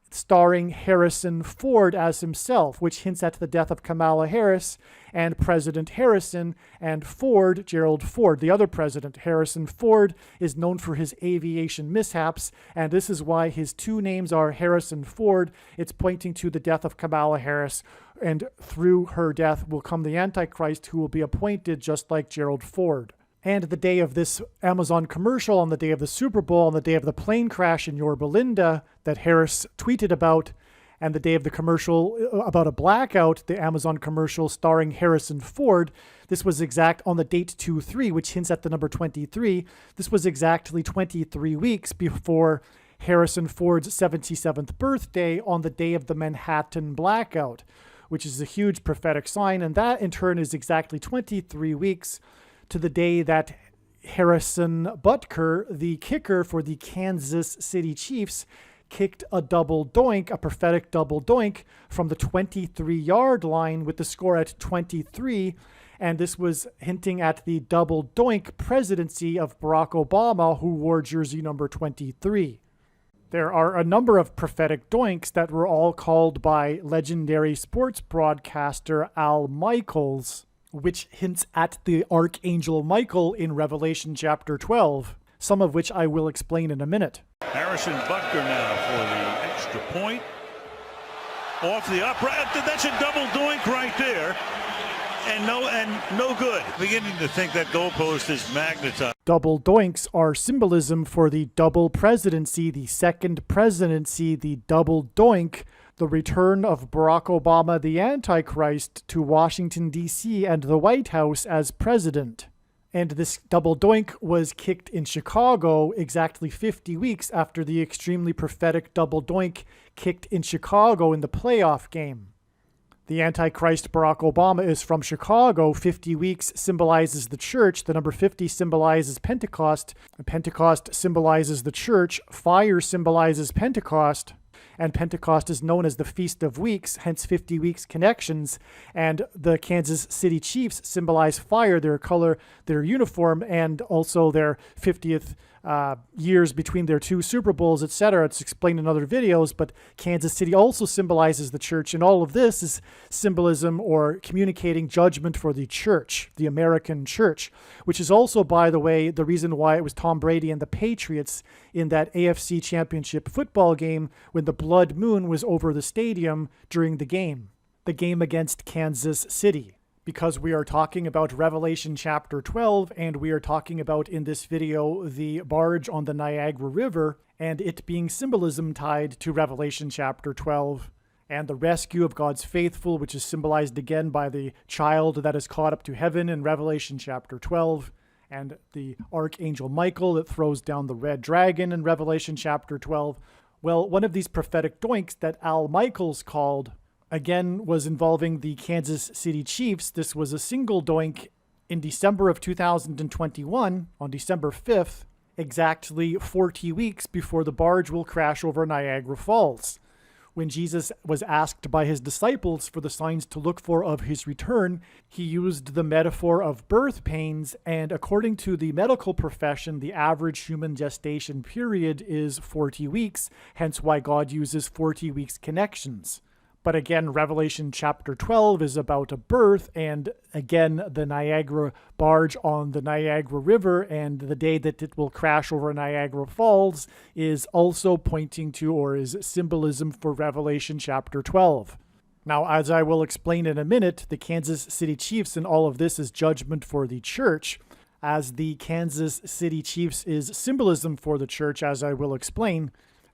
starring Harrison Ford as himself, which hints at the death of Kamala Harris and President Harrison, and Ford, Gerald Ford, the other president. Harrison Ford is known for his aviation mishaps, and this is why his 2 names are Harrison Ford. It's pointing to the death of Kamala Harris, and through her death will come the Antichrist, who will be appointed just like Gerald Ford. And the day of this Amazon commercial, on the day of the Super Bowl, on the day of the plane crash in Yorba Linda that Harris tweeted about, and the day of the commercial about a blackout, the Amazon commercial starring Harrison Ford, this was exact on the date 2-3, which hints at the number 23. This was exactly 23 weeks before Harrison Ford's 77th birthday on the day of the Manhattan blackout, which is a huge prophetic sign. And that in turn is exactly 23 weeks to the day that Harrison Butker, the kicker for the Kansas City Chiefs, kicked a double doink, a prophetic double doink from the 23-yard line with the score at 23. And this was hinting at the double doink presidency of Barack Obama, who wore jersey number 23. There are a number of prophetic doinks that were all called by legendary sports broadcaster Al Michaels, which hints at the Archangel Michael in Revelation chapter 12, some of which I will explain in a minute. Harrison Butker now for the extra point. Off the upright. That's a double doink right there. And no good. Beginning to think that goalpost is magnetized. Double doinks are symbolism for the double presidency, the second presidency, the double doink, the return of Barack Obama, the Antichrist, to Washington, D.C. and the White House as president. And this double doink was kicked in Chicago exactly 50 weeks after the extremely prophetic double doink kicked in Chicago in the playoff game. The Antichrist, Barack Obama, is from Chicago. 50 weeks symbolizes the church. The number 50 symbolizes Pentecost. Pentecost symbolizes the church. Fire symbolizes Pentecost. And Pentecost is known as the Feast of Weeks, hence 50 weeks connections. And the Kansas City Chiefs symbolize fire, their color, their uniform, and also their 50th years between their two Super Bowls, etc. It's explained in other videos, but Kansas City also symbolizes the church, and all of this is symbolism or communicating judgment for the church, the American church, which is also, by the way, the reason why it was Tom Brady and the Patriots in that AFC Championship football game when the blood moon was over the stadium during the game against Kansas City. Because we are talking about Revelation chapter 12, and we are talking about in this video the barge on the Niagara River, and it being symbolism tied to Revelation chapter 12, and the rescue of God's faithful, which is symbolized again by the child that is caught up to heaven in Revelation chapter 12, and the Archangel Michael that throws down the red dragon in Revelation chapter 12. Well, one of these prophetic doinks that Al Michaels called again was involving the Kansas City Chiefs. This was a single doink in December of 2021, on December 5th, exactly 40 weeks before the barge will crash over Niagara Falls. When Jesus was asked by his disciples for the signs to look for of his return, he used the metaphor of birth pains, and according to the medical profession, the average human gestation period is 40 weeks, hence why God uses 40 weeks connections. But again, Revelation chapter 12 is about a birth, and again, the Niagara barge on the Niagara River and the day that it will crash over Niagara Falls is also pointing to, or is symbolism for Revelation chapter 12. Now, as I will explain in a minute, the Kansas City Chiefs and all of this is judgment for the church, as the Kansas City Chiefs is symbolism for the church, as I will explain.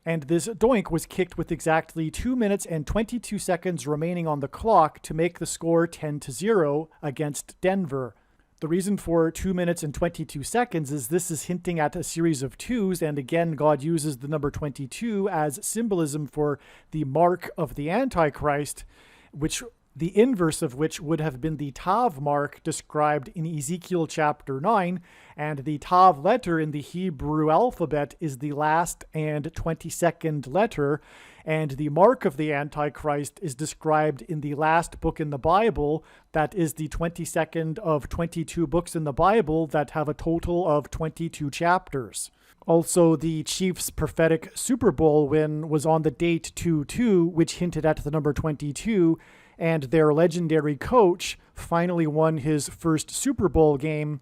And this doink was kicked with exactly 2 minutes and 22 seconds remaining on the clock to make the score 10-0 against Denver. The reason for 2 minutes and 22 seconds is this is hinting at a series of twos, and again, God uses the number 22 as symbolism for the mark of the Antichrist, which the inverse of which would have been the Tav mark described in Ezekiel chapter 9, and the Tav letter in the Hebrew alphabet is the last and 22nd letter, and the mark of the Antichrist is described in the last book in the Bible, that is the 22nd of 22 books in the Bible that have a total of 22 chapters. Also, the Chiefs' prophetic Super Bowl win was on the date 2-2, which hinted at the number 22, and their legendary coach finally won his first Super Bowl game,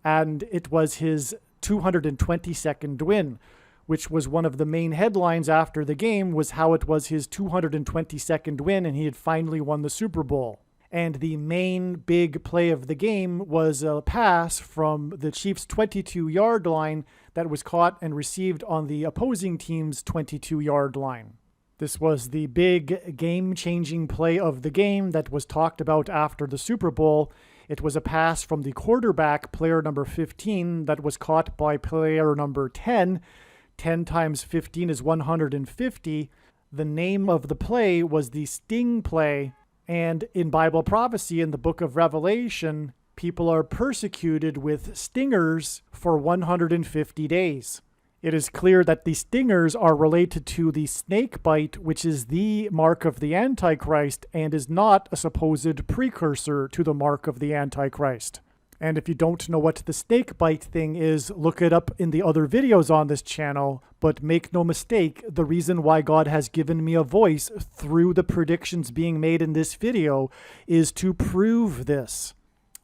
and it was his 222nd win, which was one of the main headlines after the game, was how it was his 222nd win and he had finally won the Super Bowl. And the main big play of the game was a pass from the Chiefs' 22-yard line that was caught and received on the opposing team's 22-yard line. This was the big game-changing play of the game that was talked about after the Super Bowl. It was a pass from the quarterback, player number 15, that was caught by player number 10. 10 times 15 is 150. The name of the play was the sting play. And in Bible prophecy, in the book of Revelation, people are persecuted with stingers for 150 days. It is clear that the stingers are related to the snake bite, which is the mark of the Antichrist and is not a supposed precursor to the mark of the Antichrist. And if you don't know what the snake bite thing is, look it up in the other videos on this channel. But make no mistake, the reason why God has given me a voice through the predictions being made in this video is to prove this.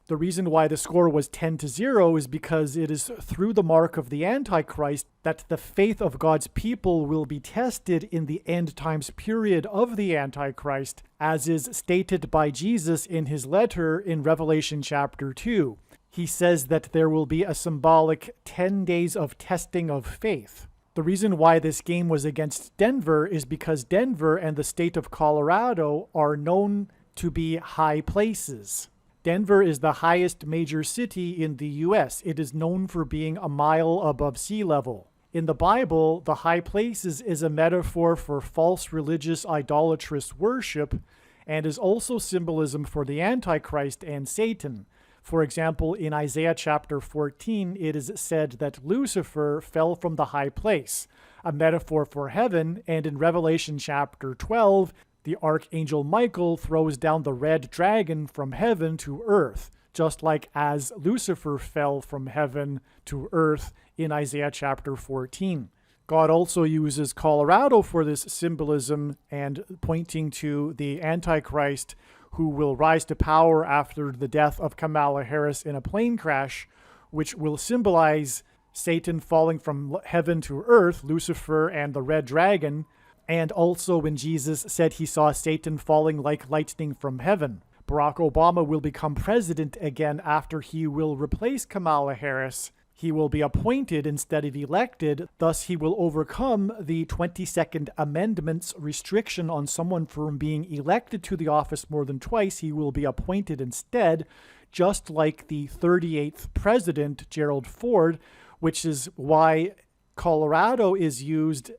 The reason why the score was 10-0 is because it is through the mark of the Antichrist that the faith of God's people will be tested in the end times period of the Antichrist, as is stated by Jesus in his letter in Revelation chapter 2. He says that there will be a symbolic 10 days of testing of faith. The reason why this game was against Denver is because Denver and the state of Colorado are known to be high places. Denver is the highest major city in the U.S. It is known for being a mile above sea level. In the Bible, the high places is a metaphor for false religious idolatrous worship and is also symbolism for the Antichrist and Satan. For example, in Isaiah chapter 14, it is said that Lucifer fell from the high place, a metaphor for heaven, and in Revelation chapter 12, the archangel Michael throws down the red dragon from heaven to earth, just like as Lucifer fell from heaven to earth in Isaiah chapter 14. God also uses Colorado for this symbolism and pointing to the Antichrist who will rise to power after the death of Kamala Harris in a plane crash, which will symbolize Satan falling from heaven to earth, Lucifer and the red dragon, and also when Jesus said he saw Satan falling like lightning from heaven. Barack Obama will become president again after he will replace Kamala Harris. He will be appointed instead of elected, thus he will overcome the 22nd Amendment's restriction on someone from being elected to the office more than twice. He will be appointed instead, just like the 38th president, Gerald Ford, which is why Colorado is used.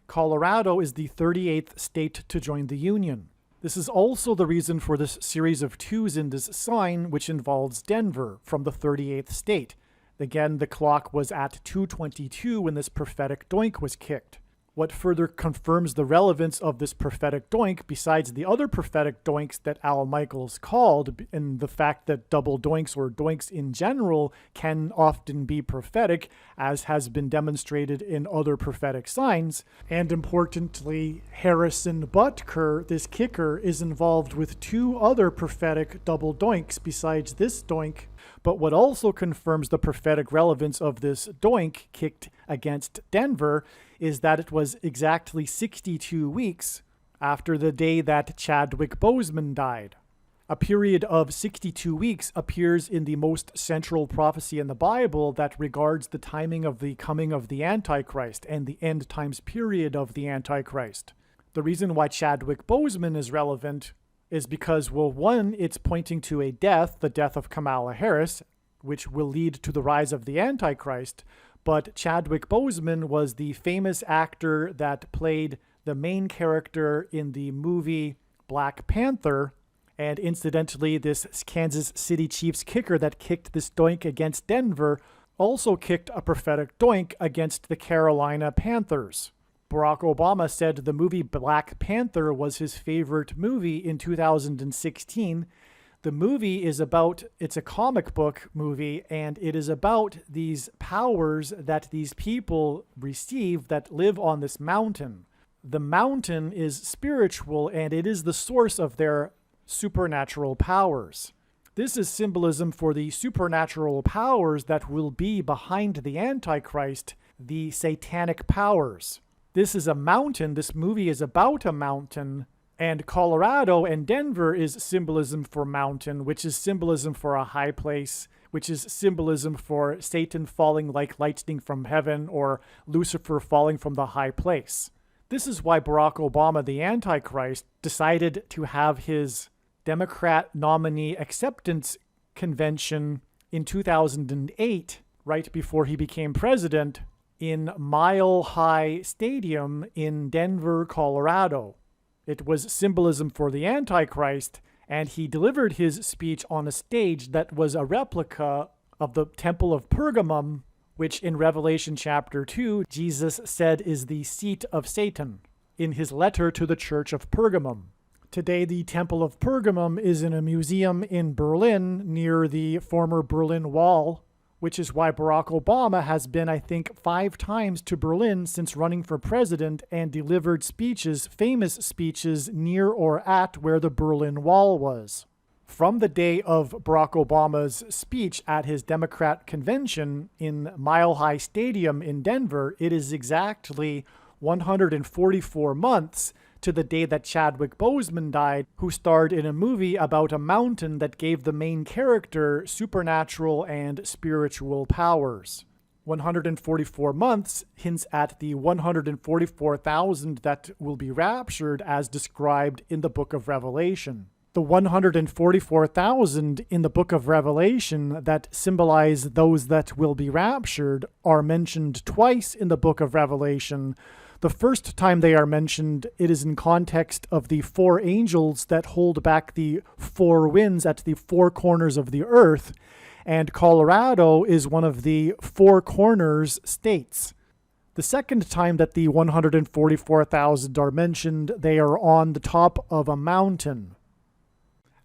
Colorado is the 38th state to join the Union. This is also the reason for this series of 2s in this sign, which involves Denver from the 38th state. Again, the clock was at 2:22 when this prophetic doink was kicked. What further confirms the relevance of this prophetic doink, besides the other prophetic doinks that Al Michaels called, and the fact that double doinks or doinks in general can often be prophetic, as has been demonstrated in other prophetic signs, and importantly, Harrison Butker, this kicker, is involved with 2 other prophetic double doinks besides this doink. But what also confirms the prophetic relevance of this doink kicked against Denver is that it was exactly 62 weeks after the day that Chadwick Boseman died. A period of 62 weeks appears in the most central prophecy in the Bible that regards the timing of the coming of the Antichrist and the end times period of the Antichrist. The reason why Chadwick Boseman is relevant is because, well, one, it's pointing to a death, the death of Kamala Harris, which will lead to the rise of the Antichrist. But Chadwick Boseman was the famous actor that played the main character in the movie Black Panther. And incidentally, this Kansas City Chiefs kicker that kicked this doink against Denver also kicked a prophetic doink against the Carolina Panthers. Barack Obama said the movie Black Panther was his favorite movie in 2016. The movie is about, it's a comic book movie, and it is about these powers that these people receive that live on this mountain. The mountain is spiritual, and it is the source of their supernatural powers. This is symbolism for the supernatural powers that will be behind the Antichrist, the satanic powers. This is a mountain. This movie is about a mountain. And Colorado and Denver is symbolism for mountain, which is symbolism for a high place, which is symbolism for Satan falling like lightning from heaven or Lucifer falling from the high place. This is why Barack Obama, the Antichrist, decided to have his Democrat nominee acceptance convention in 2008, right before he became president, in Mile High Stadium in Denver, Colorado. It was symbolism for the Antichrist, and he delivered his speech on a stage that was a replica of the Temple of Pergamum, which in Revelation chapter 2, Jesus said is the seat of Satan, in his letter to the church of Pergamum. Today, the Temple of Pergamum is in a museum in Berlin near the former Berlin Wall, which is why Barack Obama has been, I think, 5 times to Berlin since running for president and delivered speeches, famous speeches, near or at where the Berlin Wall was. From the day of Barack Obama's speech at his Democrat convention in Mile High Stadium in Denver, it is exactly 144 months to the day that Chadwick Boseman died, who starred in a movie about a mountain that gave the main character supernatural and spiritual powers. 144 months hints at the 144,000 that will be raptured as described in the book of Revelation. The 144,000 in the book of Revelation that symbolize those that will be raptured are mentioned twice in the book of Revelation. The first time they are mentioned, it is in context of the 4 angels that hold back the 4 winds at the 4 corners of the earth, and Colorado is one of the 4 corners states. The second time that the 144,000 are mentioned, they are on the top of a mountain.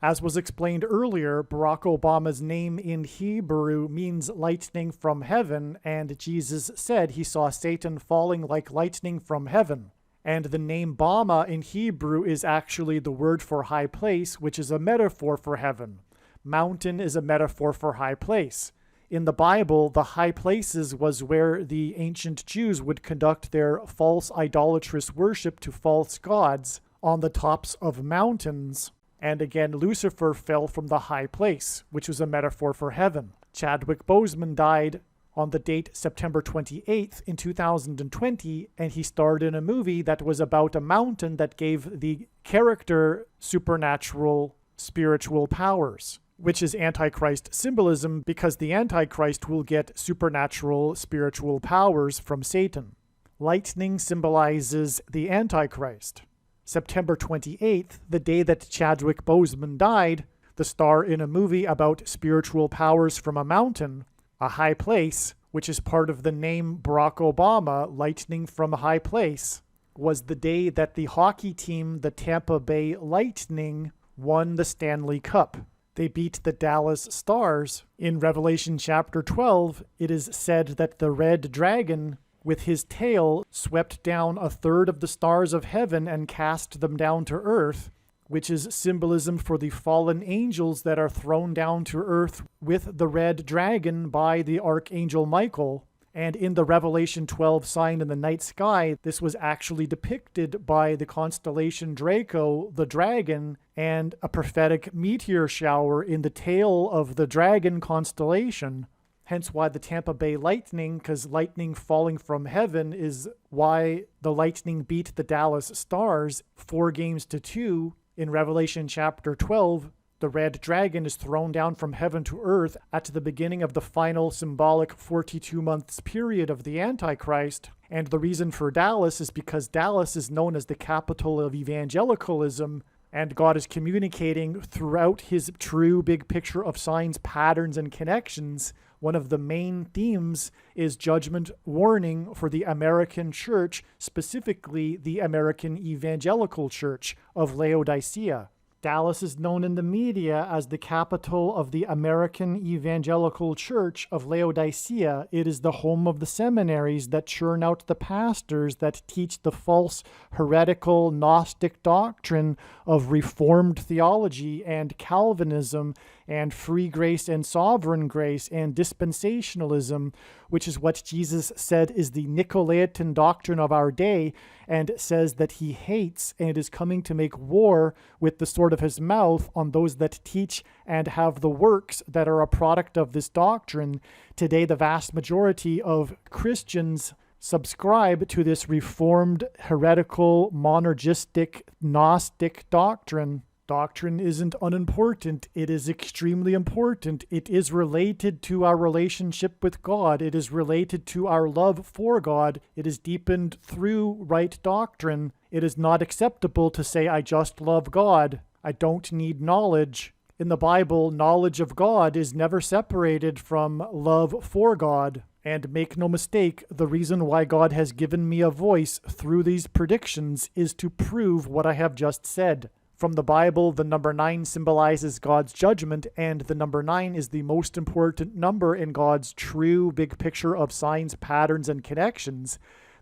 As was explained earlier, Barack Obama's name in Hebrew means lightning from heaven, and Jesus said he saw Satan falling like lightning from heaven. And the name Bama in Hebrew is actually the word for high place, which is a metaphor for heaven. Mountain is a metaphor for high place. In the Bible, the high places was where the ancient Jews would conduct their false idolatrous worship to false gods on the tops of mountains. And again, Lucifer fell from the high place, which was a metaphor for heaven. Chadwick Boseman died on the date September 28th in 2020, and he starred in a movie that was about a mountain that gave the character supernatural spiritual powers, which is Antichrist symbolism because the Antichrist will get supernatural spiritual powers from Satan. Lightning symbolizes the Antichrist. September 28th, the day that Chadwick Boseman died, the star in a movie about spiritual powers from a mountain, a high place, which is part of the name Barack Obama, lightning from a high place, was the day that the hockey team, the Tampa Bay Lightning, won the Stanley Cup. They beat the Dallas Stars. In Revelation chapter 12, it is said that the red dragon with his tail swept down a third of the stars of heaven and cast them down to earth, which is symbolism for the fallen angels that are thrown down to earth with the red dragon by the archangel Michael. And in the Revelation 12 sign in the night sky, this was actually depicted by the constellation Draco, the dragon, and a prophetic meteor shower in the tail of the dragon constellation. Hence why the Tampa Bay Lightning, because lightning falling from heaven is why the Lightning beat the Dallas Stars 4-2 in Revelation chapter 12. The red dragon is thrown down from heaven to earth at the beginning of the final symbolic 42 months period of the Antichrist. And the reason for Dallas is because Dallas is known as the capital of evangelicalism, and God is communicating throughout his true big picture of signs, patterns, and connections. One of the main themes is judgment warning for the American church, specifically the American Evangelical Church of Laodicea. Dallas is known in the media as the capital of the American Evangelical Church of Laodicea. It is the home of the seminaries that churn out the pastors that teach the false, heretical, Gnostic doctrine of Reformed theology and Calvinism and free grace and sovereign grace and dispensationalism, which is what Jesus said is the Nicolaitan doctrine of our day, and says that he hates and is coming to make war with the sword of his mouth on those that teach and have the works that are a product of this doctrine. Today, the vast majority of Christians subscribe to this reformed, heretical, monergistic, Gnostic doctrine. Doctrine isn't unimportant. It is extremely important. It is related to our relationship with God. It is related to our love for God. It is deepened through right doctrine. It is not acceptable to say, I just love God. I don't need knowledge. In the Bible, knowledge of God is never separated from love for God. And make no mistake, the reason why God has given me a voice through these predictions is to prove what I have just said. From the Bible, the number 9 symbolizes God's judgment, and the number 9 is the most important number in God's true big picture of signs, patterns, and connections.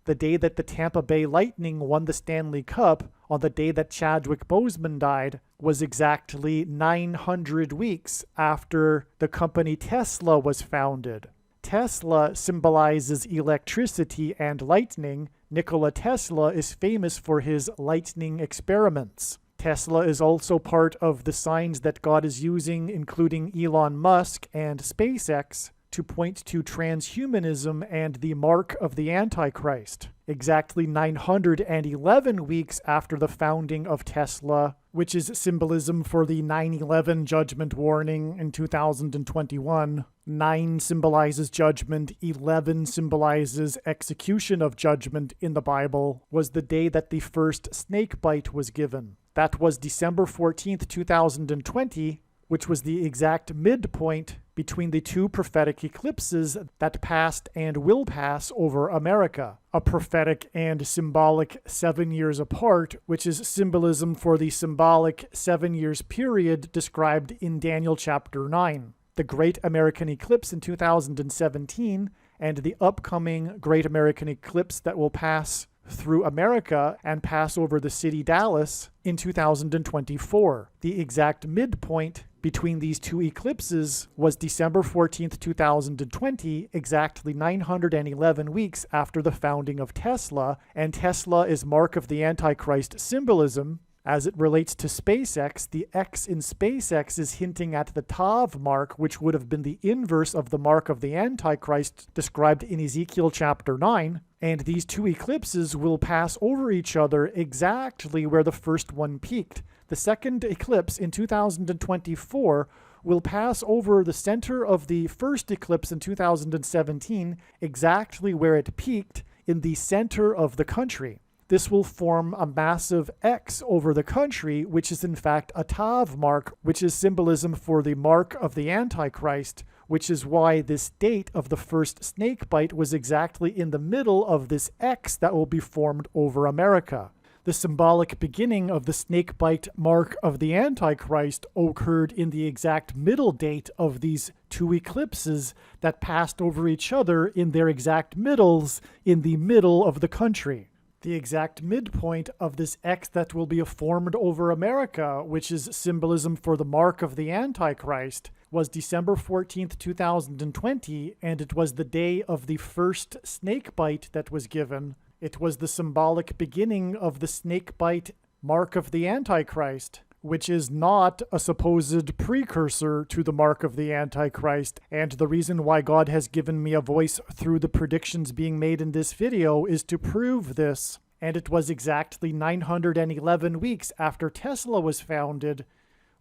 The day that the Tampa Bay Lightning won the Stanley Cup, on the day that Chadwick Boseman died, was exactly 900 weeks after the company Tesla was founded. Tesla symbolizes electricity and lightning. Nikola Tesla is famous for his lightning experiments. Tesla is also part of the signs that God is using, including Elon Musk and SpaceX, to point to transhumanism and the mark of the Antichrist. Exactly 911 weeks after the founding of Tesla, which is symbolism for the 9/11 judgment warning in 2021. 9 symbolizes judgment, 11 symbolizes execution of judgment in the Bible, was the day that the first snake bite was given. That was December 14th, 2020, which was the exact midpoint between the 2 prophetic eclipses that passed and will pass over America. A prophetic and symbolic 7 years apart, which is symbolism for the symbolic 7 years period described in Daniel chapter 9. The Great American Eclipse in 2017 and the upcoming Great American Eclipse that will pass through America and pass over the city Dallas in 2024. The exact midpoint between these 2 eclipses was December 14th, 2020, exactly 911 weeks after the founding of Tesla, and Tesla is mark of the Antichrist symbolism. As it relates to SpaceX, the X in SpaceX is hinting at the Tav mark, which would have been the inverse of the mark of the Antichrist described in Ezekiel chapter 9. And these 2 eclipses will pass over each other exactly where the first one peaked. The second eclipse in 2024 will pass over the center of the first eclipse in 2017, exactly where it peaked in the center of the country. This will form a massive X over the country, which is in fact a Tav mark, which is symbolism for the mark of the Antichrist, which is why this date of the first snake bite was exactly in the middle of this X that will be formed over America. The symbolic beginning of the snake bite mark of the Antichrist occurred in the exact middle date of these 2 eclipses that passed over each other in their exact middles in the middle of the country. The exact midpoint of this X that will be formed over America, which is symbolism for the mark of the Antichrist, was December 14th, 2020, and it was the day of the first snake bite that was given. It was the symbolic beginning of the snake bite mark of the Antichrist, which is not a supposed precursor to the mark of the Antichrist. And the reason why God has given me a voice through the predictions being made in this video is to prove this. And it was exactly 911 weeks after Tesla was founded,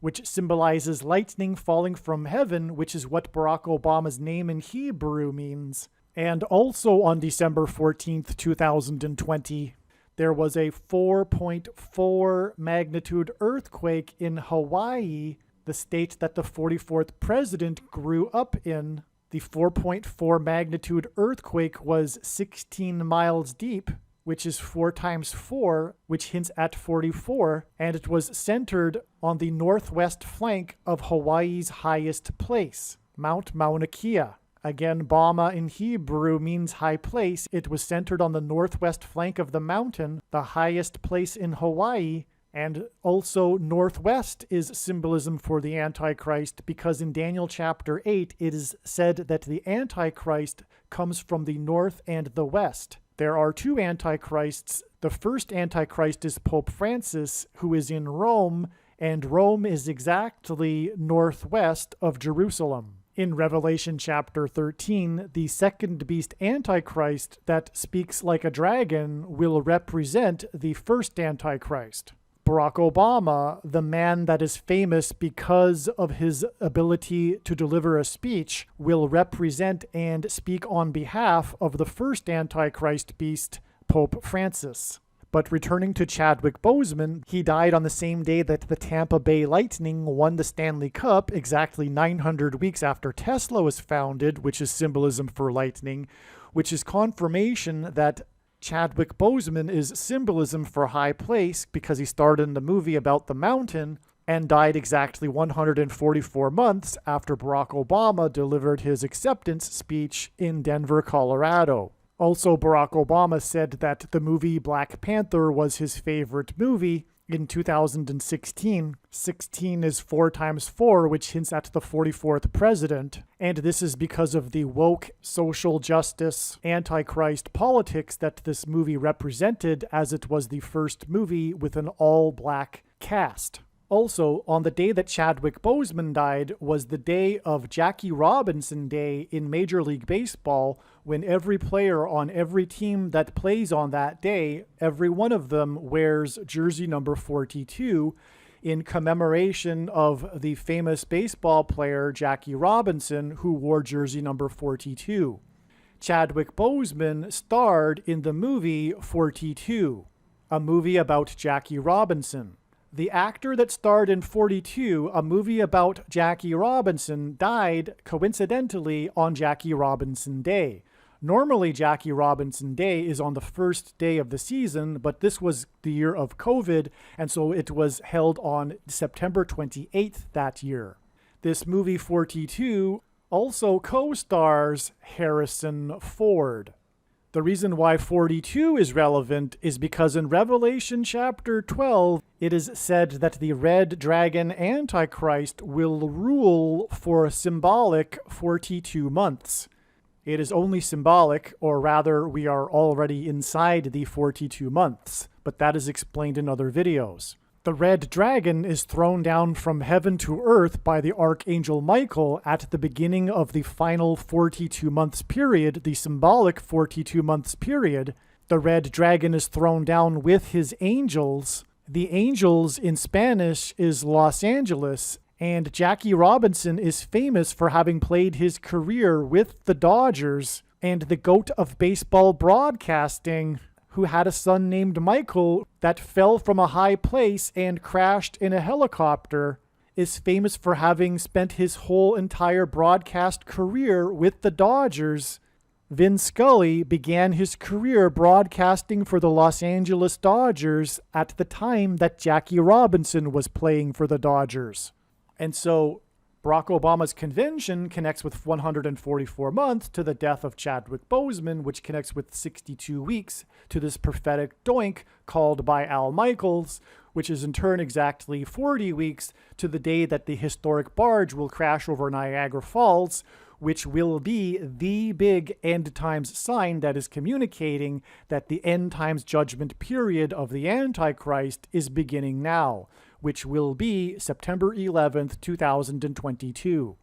which symbolizes lightning falling from heaven, which is what Barack Obama's name in Hebrew means. And also on December 14th, 2020, there was a 4.4 magnitude earthquake in Hawaii, the state that the 44th president grew up in. The 4.4 magnitude earthquake was 16 miles deep, which is 4 times 4, which hints at 44, and it was centered on the northwest flank of Hawaii's highest place, Mount Mauna Kea. Again, Bama in Hebrew means high place. It was centered on the northwest flank of the mountain, the highest place in Hawaii, and also northwest is symbolism for the Antichrist, because in Daniel chapter 8 it is said that the Antichrist comes from the north and the west. There are 2 Antichrists. The first Antichrist is Pope Francis, who is in Rome, and Rome is exactly northwest of Jerusalem. In Revelation chapter 13, the second beast Antichrist that speaks like a dragon will represent the first Antichrist. Barack Obama, the man that is famous because of his ability to deliver a speech, will represent and speak on behalf of the first Antichrist beast, Pope Francis. But returning to Chadwick Boseman, he died on the same day that the Tampa Bay Lightning won the Stanley Cup, exactly 900 weeks after Tesla was founded, which is symbolism for lightning, which is confirmation that Chadwick Boseman is symbolism for high place because he starred in the movie about the mountain and died exactly 144 months after Barack Obama delivered his acceptance speech in Denver, Colorado. Also, Barack Obama said that the movie Black Panther was his favorite movie in 2016. 16 is 4 times 4, which hints at the 44th president. And this is because of the woke, social justice, antichrist politics that this movie represented, as it was the first movie with an all-black cast. Also, on the day that Chadwick Boseman died was the day of Jackie Robinson Day in Major League Baseball, when every player on every team that plays on that day, every one of them wears jersey number 42 in commemoration of the famous baseball player Jackie Robinson, who wore jersey number 42. Chadwick Boseman starred in the movie 42, a movie about Jackie Robinson. The actor that starred in 42, a movie about Jackie Robinson, died coincidentally on Jackie Robinson Day. Normally, Jackie Robinson Day is on the first day of the season, but this was the year of COVID, and so it was held on September 28th that year. This movie 42 also co-stars Harrison Ford. The reason why 42 is relevant is because in Revelation chapter 12, it is said that the red dragon Antichrist will rule for a symbolic 42 months. It is only symbolic, or rather, we are already inside the 42 months, but that is explained in other videos. The red dragon is thrown down from heaven to earth by the archangel Michael at the beginning of the final 42 months period, the symbolic 42 months period. The red dragon is thrown down with his angels. The angels in Spanish is Los Angeles, and Jackie Robinson is famous for having played his career with the Dodgers, and the GOAT of baseball broadcasting, who had a son named Michael that fell from a high place and crashed in a helicopter, is famous for having spent his whole entire broadcast career with the Dodgers. Vin Scully began his career broadcasting for the Los Angeles Dodgers at the time that Jackie Robinson was playing for the Dodgers. And so Barack Obama's convention connects with 144 months to the death of Chadwick Boseman, which connects with 62 weeks to this prophetic doink called by Al Michaels, which is in turn exactly 40 weeks to the day that the historic barge will crash over Niagara Falls, which will be the big end times sign that is communicating that the end times judgment period of the Antichrist is beginning now, which will be September 11th, 2022.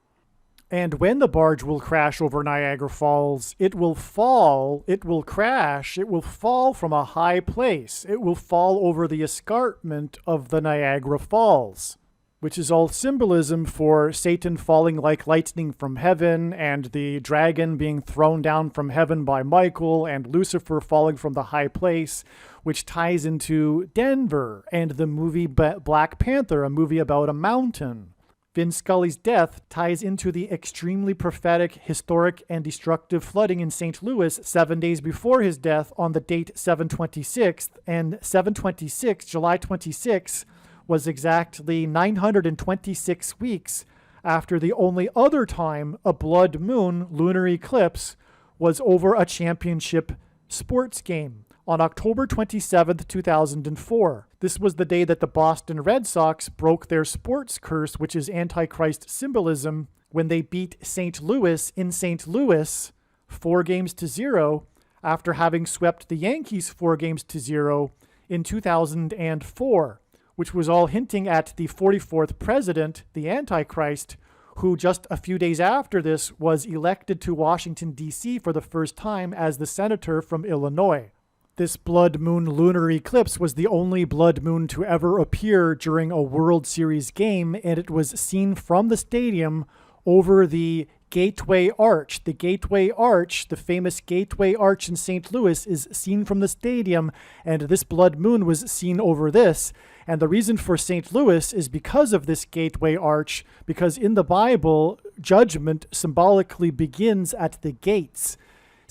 And when the barge will crash over Niagara Falls, it will fall from a high place. It will fall over the escarpment of the Niagara Falls, which is all symbolism for Satan falling like lightning from heaven, and the dragon being thrown down from heaven by Michael, and Lucifer falling from the high place, which ties into Denver and the movie Black Panther, a movie about a mountain. Vin Scully's death ties into the extremely prophetic, historic, and destructive flooding in St. Louis 7 days before his death on the date 7/26, and 7/26, July 26, was exactly 926 weeks after the only other time a blood moon lunar eclipse was over a championship sports game on October 27th, 2004. This was the day that the Boston Red Sox broke their sports curse, which is Antichrist symbolism, when they beat St. Louis in St. Louis 4-0 after having swept the Yankees 4-0 in 2004. Which was all hinting at the 44th president, the Antichrist, who just a few days after this was elected to Washington, D.C. for the first time as the senator from Illinois. This blood moon lunar eclipse was the only blood moon to ever appear during a World Series game, and it was seen from the stadium over the Gateway Arch. The Gateway Arch, the famous Gateway Arch in St. Louis, is seen from the stadium, and this blood moon was seen over this. And the reason for St. Louis is because of this Gateway Arch, because in the Bible, judgment symbolically begins at the gates.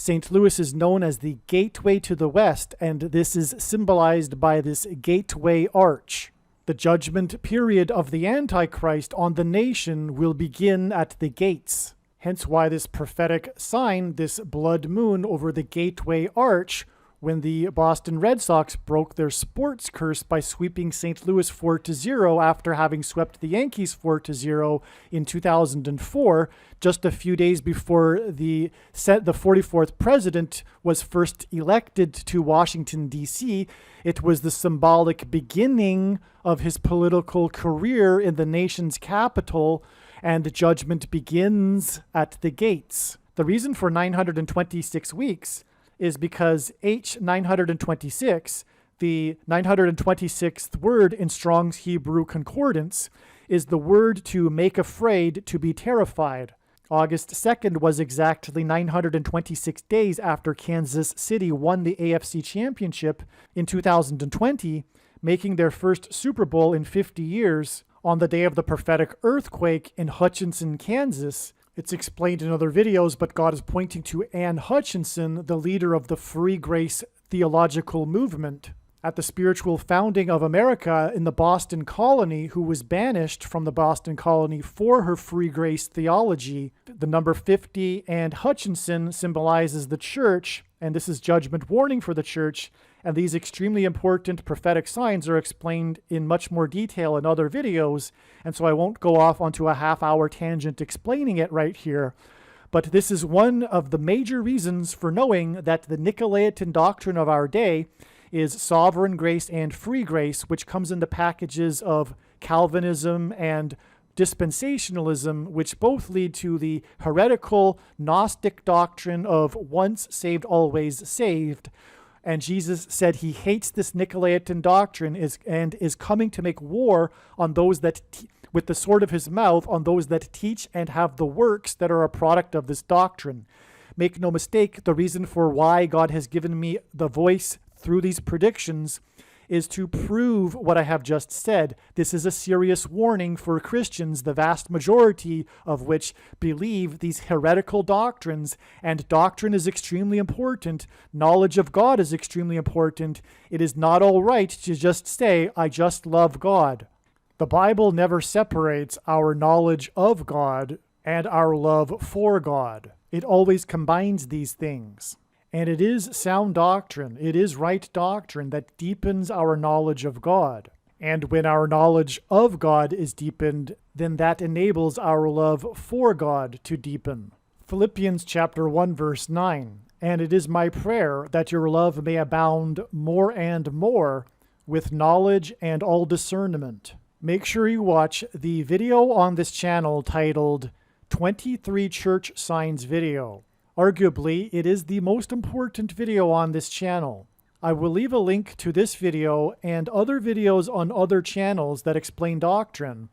St. Louis is known as the gateway to the west, and this is symbolized by this gateway arch. The judgment period of the Antichrist on the nation will begin at the gates. Hence why this prophetic sign, this blood moon over the gateway arch, when the Boston Red Sox broke their sports curse by sweeping St. Louis 4-0 after having swept the Yankees 4-0 in 2004, just a few days before the 44th president was first elected to Washington, D.C., it was the symbolic beginning of his political career in the nation's capital, and judgment begins at the gates. The reason for 926 weeks is because H926, the 926th word in Strong's Hebrew Concordance, is the word to make afraid, to be terrified. August 2nd was exactly 926 days after Kansas City won the AFC Championship in 2020, making their first Super Bowl in 50 years on the day of the prophetic earthquake in Hutchinson, Kansas. It's explained in other videos, but God is pointing to Anne Hutchinson, the leader of the Free Grace theological movement. At the spiritual founding of America in the Boston colony, who was banished from the Boston colony for her Free Grace theology, the number 50 and Hutchinson symbolizes the church, and this is judgment warning for the church, and these extremely important prophetic signs are explained in much more detail in other videos, and so I won't go off onto a half-hour tangent explaining it right here. But this is one of the major reasons for knowing that the Nicolaitan doctrine of our day is sovereign grace and free grace, which comes in the packages of Calvinism and dispensationalism, which both lead to the heretical Gnostic doctrine of once saved, always saved. And Jesus said he hates this Nicolaitan doctrine and is coming to make war on those that, with the sword of his mouth, on those that teach and have the works that are a product of this doctrine. Make no mistake, the reason for why God has given me the voice through these predictions is to prove what I have just said. This is a serious warning for Christians, the vast majority of which believe these heretical doctrines, and doctrine is extremely important. Knowledge of God is extremely important. It is not all right to just say, I just love God. The Bible never separates our knowledge of God and our love for God. It always combines these things. And it is sound doctrine, it is right doctrine that deepens our knowledge of God. And when our knowledge of God is deepened, then that enables our love for God to deepen. Philippians chapter 1, verse 9. And it is my prayer that your love may abound more and more with knowledge and all discernment. Make sure you watch the video on this channel titled 23 Church Signs Video. Arguably, it is the most important video on this channel. I will leave a link to this video and other videos on other channels that explain doctrine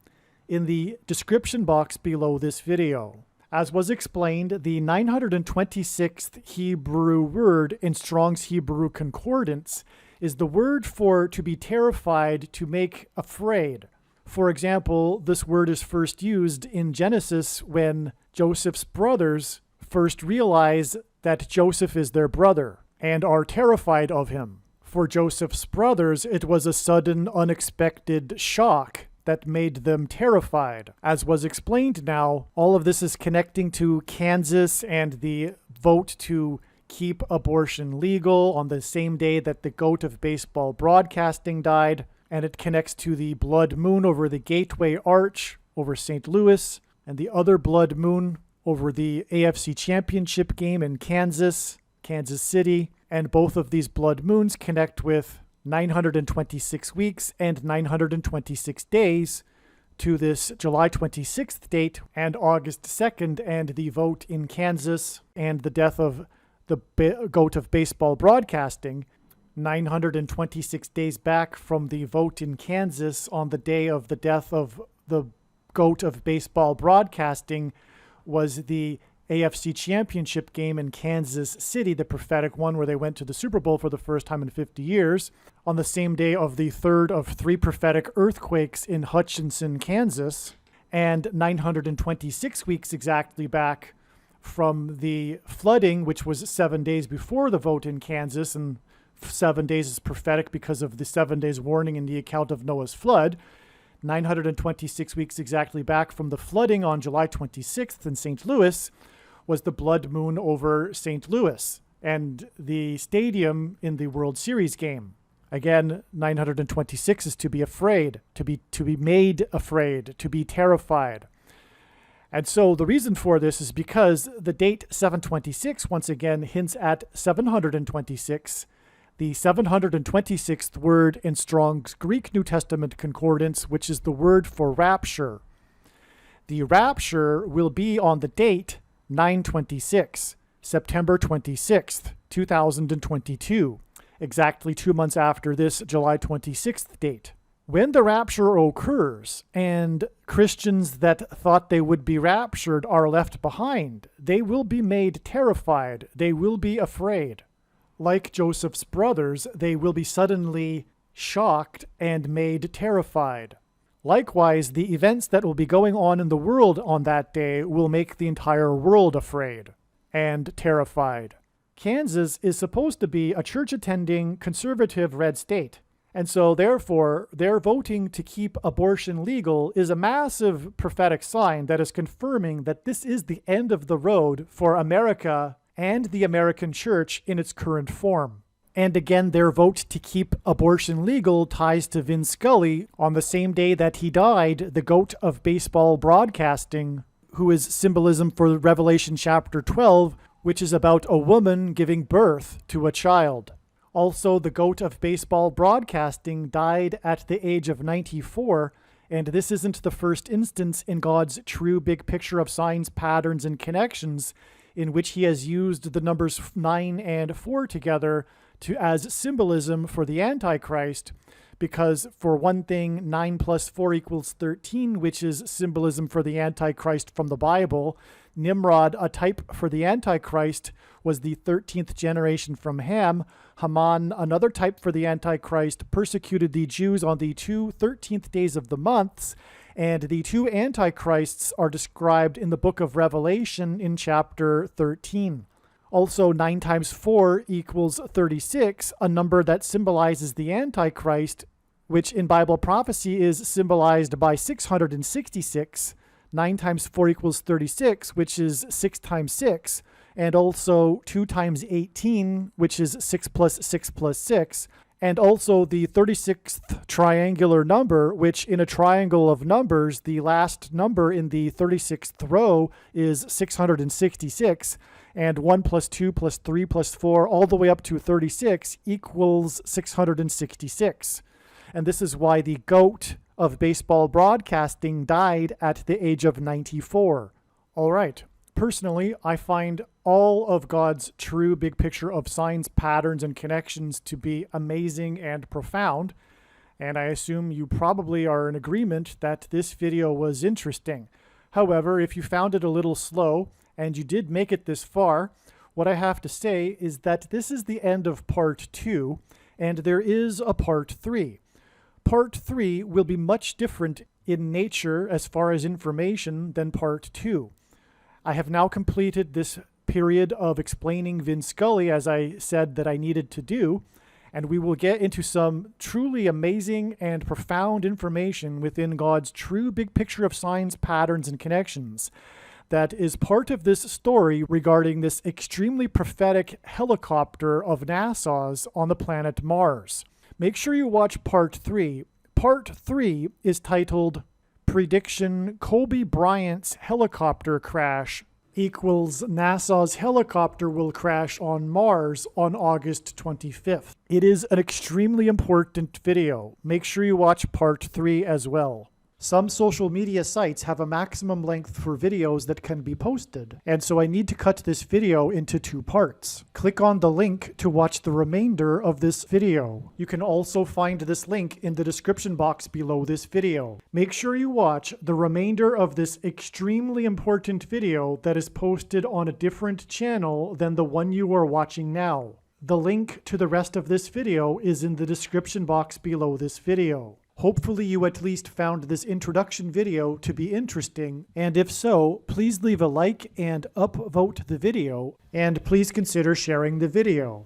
in the description box below this video. As was explained, the 926th Hebrew word in Strong's Hebrew Concordance is the word for to be terrified, to make afraid. For example, this word is first used in Genesis when Joseph's brothers first realize that Joseph is their brother and are terrified of him. For Joseph's brothers, it was a sudden, unexpected shock that made them terrified. As was explained now, all of this is connecting to Kansas and the vote to keep abortion legal on the same day that the goat of baseball broadcasting died, and it connects to the blood moon over the Gateway Arch over St. Louis, and the other blood moon over the AFC Championship game in Kansas City, and both of these blood moons connect with 926 weeks and 926 days to this July 26th date and August 2nd and the vote in Kansas and the death of the goat of baseball broadcasting, 926 days back from the vote in Kansas on the day of the death of the goat of baseball broadcasting was the AFC Championship game in Kansas City, the prophetic one where they went to the Super Bowl for the first time in 50 years, on the same day of the third of three prophetic earthquakes in Hutchinson, Kansas, and 926 weeks exactly back from the flooding, which was 7 days before the vote in Kansas, and 7 days is prophetic because of the 7 days warning in the account of Noah's flood. 926 weeks exactly back from the flooding on July 26th in St. Louis was the blood moon over St. Louis and the stadium in the World Series game. Again, 926 is to be afraid, to be made afraid, to be terrified. And so the reason for this is because the date 726 once again hints at 726, the 726th word in Strong's Greek New Testament Concordance, which is the word for rapture. The rapture will be on the date 926, September 26th, 2022, exactly 2 months after this July 26th date. When the rapture occurs and Christians that thought they would be raptured are left behind, they will be made terrified. They will be afraid. Like Joseph's brothers, they will be suddenly shocked and made terrified. Likewise, the events that will be going on in the world on that day will make the entire world afraid and terrified. Kansas is supposed to be a church-attending, conservative red state. And so, therefore, their voting to keep abortion legal is a massive prophetic sign that is confirming that this is the end of the road for America and the American church in its current form. And again, their vote to keep abortion legal ties to Vin Scully on the same day that he died, the goat of baseball broadcasting, who is symbolism for Revelation chapter 12, which is about a woman giving birth to a child. Also, the goat of baseball broadcasting died at the age of 94, and this isn't the first instance in God's true big picture of signs, patterns, and connections in which he has used the numbers 9 and 4 together as symbolism for the Antichrist, because for one thing, 9 plus 4 equals 13, which is symbolism for the Antichrist from the Bible. Nimrod, a type for the Antichrist, was the 13th generation from Ham. Haman, another type for the Antichrist, persecuted the Jews on the 2 13th days of the months, and the two Antichrists are described in the book of Revelation in chapter 13. Also, 9 times 4 equals 36, a number that symbolizes the Antichrist, which in Bible prophecy is symbolized by 666. 9 times 4 equals 36, which is 6 times 6, and also 2 times 18, which is 6 plus 6 plus 6, and also the 36th triangular number, which in a triangle of numbers, the last number in the 36th row is 666, and 1 plus 2 plus 3 plus 4 all the way up to 36 equals 666. And this is why the GOAT of baseball broadcasting died at the age of 94. All right. Personally, I find all of God's true big picture of signs, patterns, and connections to be amazing and profound, and I assume you probably are in agreement that this video was interesting. However, if you found it a little slow, and you did make it this far, what I have to say is that this is the end of part 2, and there is a part 3. Part 3 will be much different in nature as far as information than part 2. I have now completed this period of explaining Vin Scully, as I said that I needed to do, and we will get into some truly amazing and profound information within God's true big picture of signs, patterns, and connections that is part of this story regarding this extremely prophetic helicopter of NASA's on the planet Mars. Make sure you watch part 3. Part 3 is titled Prediction Kobe Bryant's Helicopter Crash equals NASA's helicopter will crash on Mars on August 25th. It is an extremely important video. Make sure you watch part 3 as well. Some social media sites have a maximum length for videos that can be posted, and so I need to cut this video into 2 parts. Click on the link to watch the remainder of this video. You can also find this link in the description box below this video. Make sure you watch the remainder of this extremely important video that is posted on a different channel than the one you are watching now. The link to the rest of this video is in the description box below this video. Hopefully you at least found this introduction video to be interesting, and if so, please leave a like and upvote the video, and please consider sharing the video.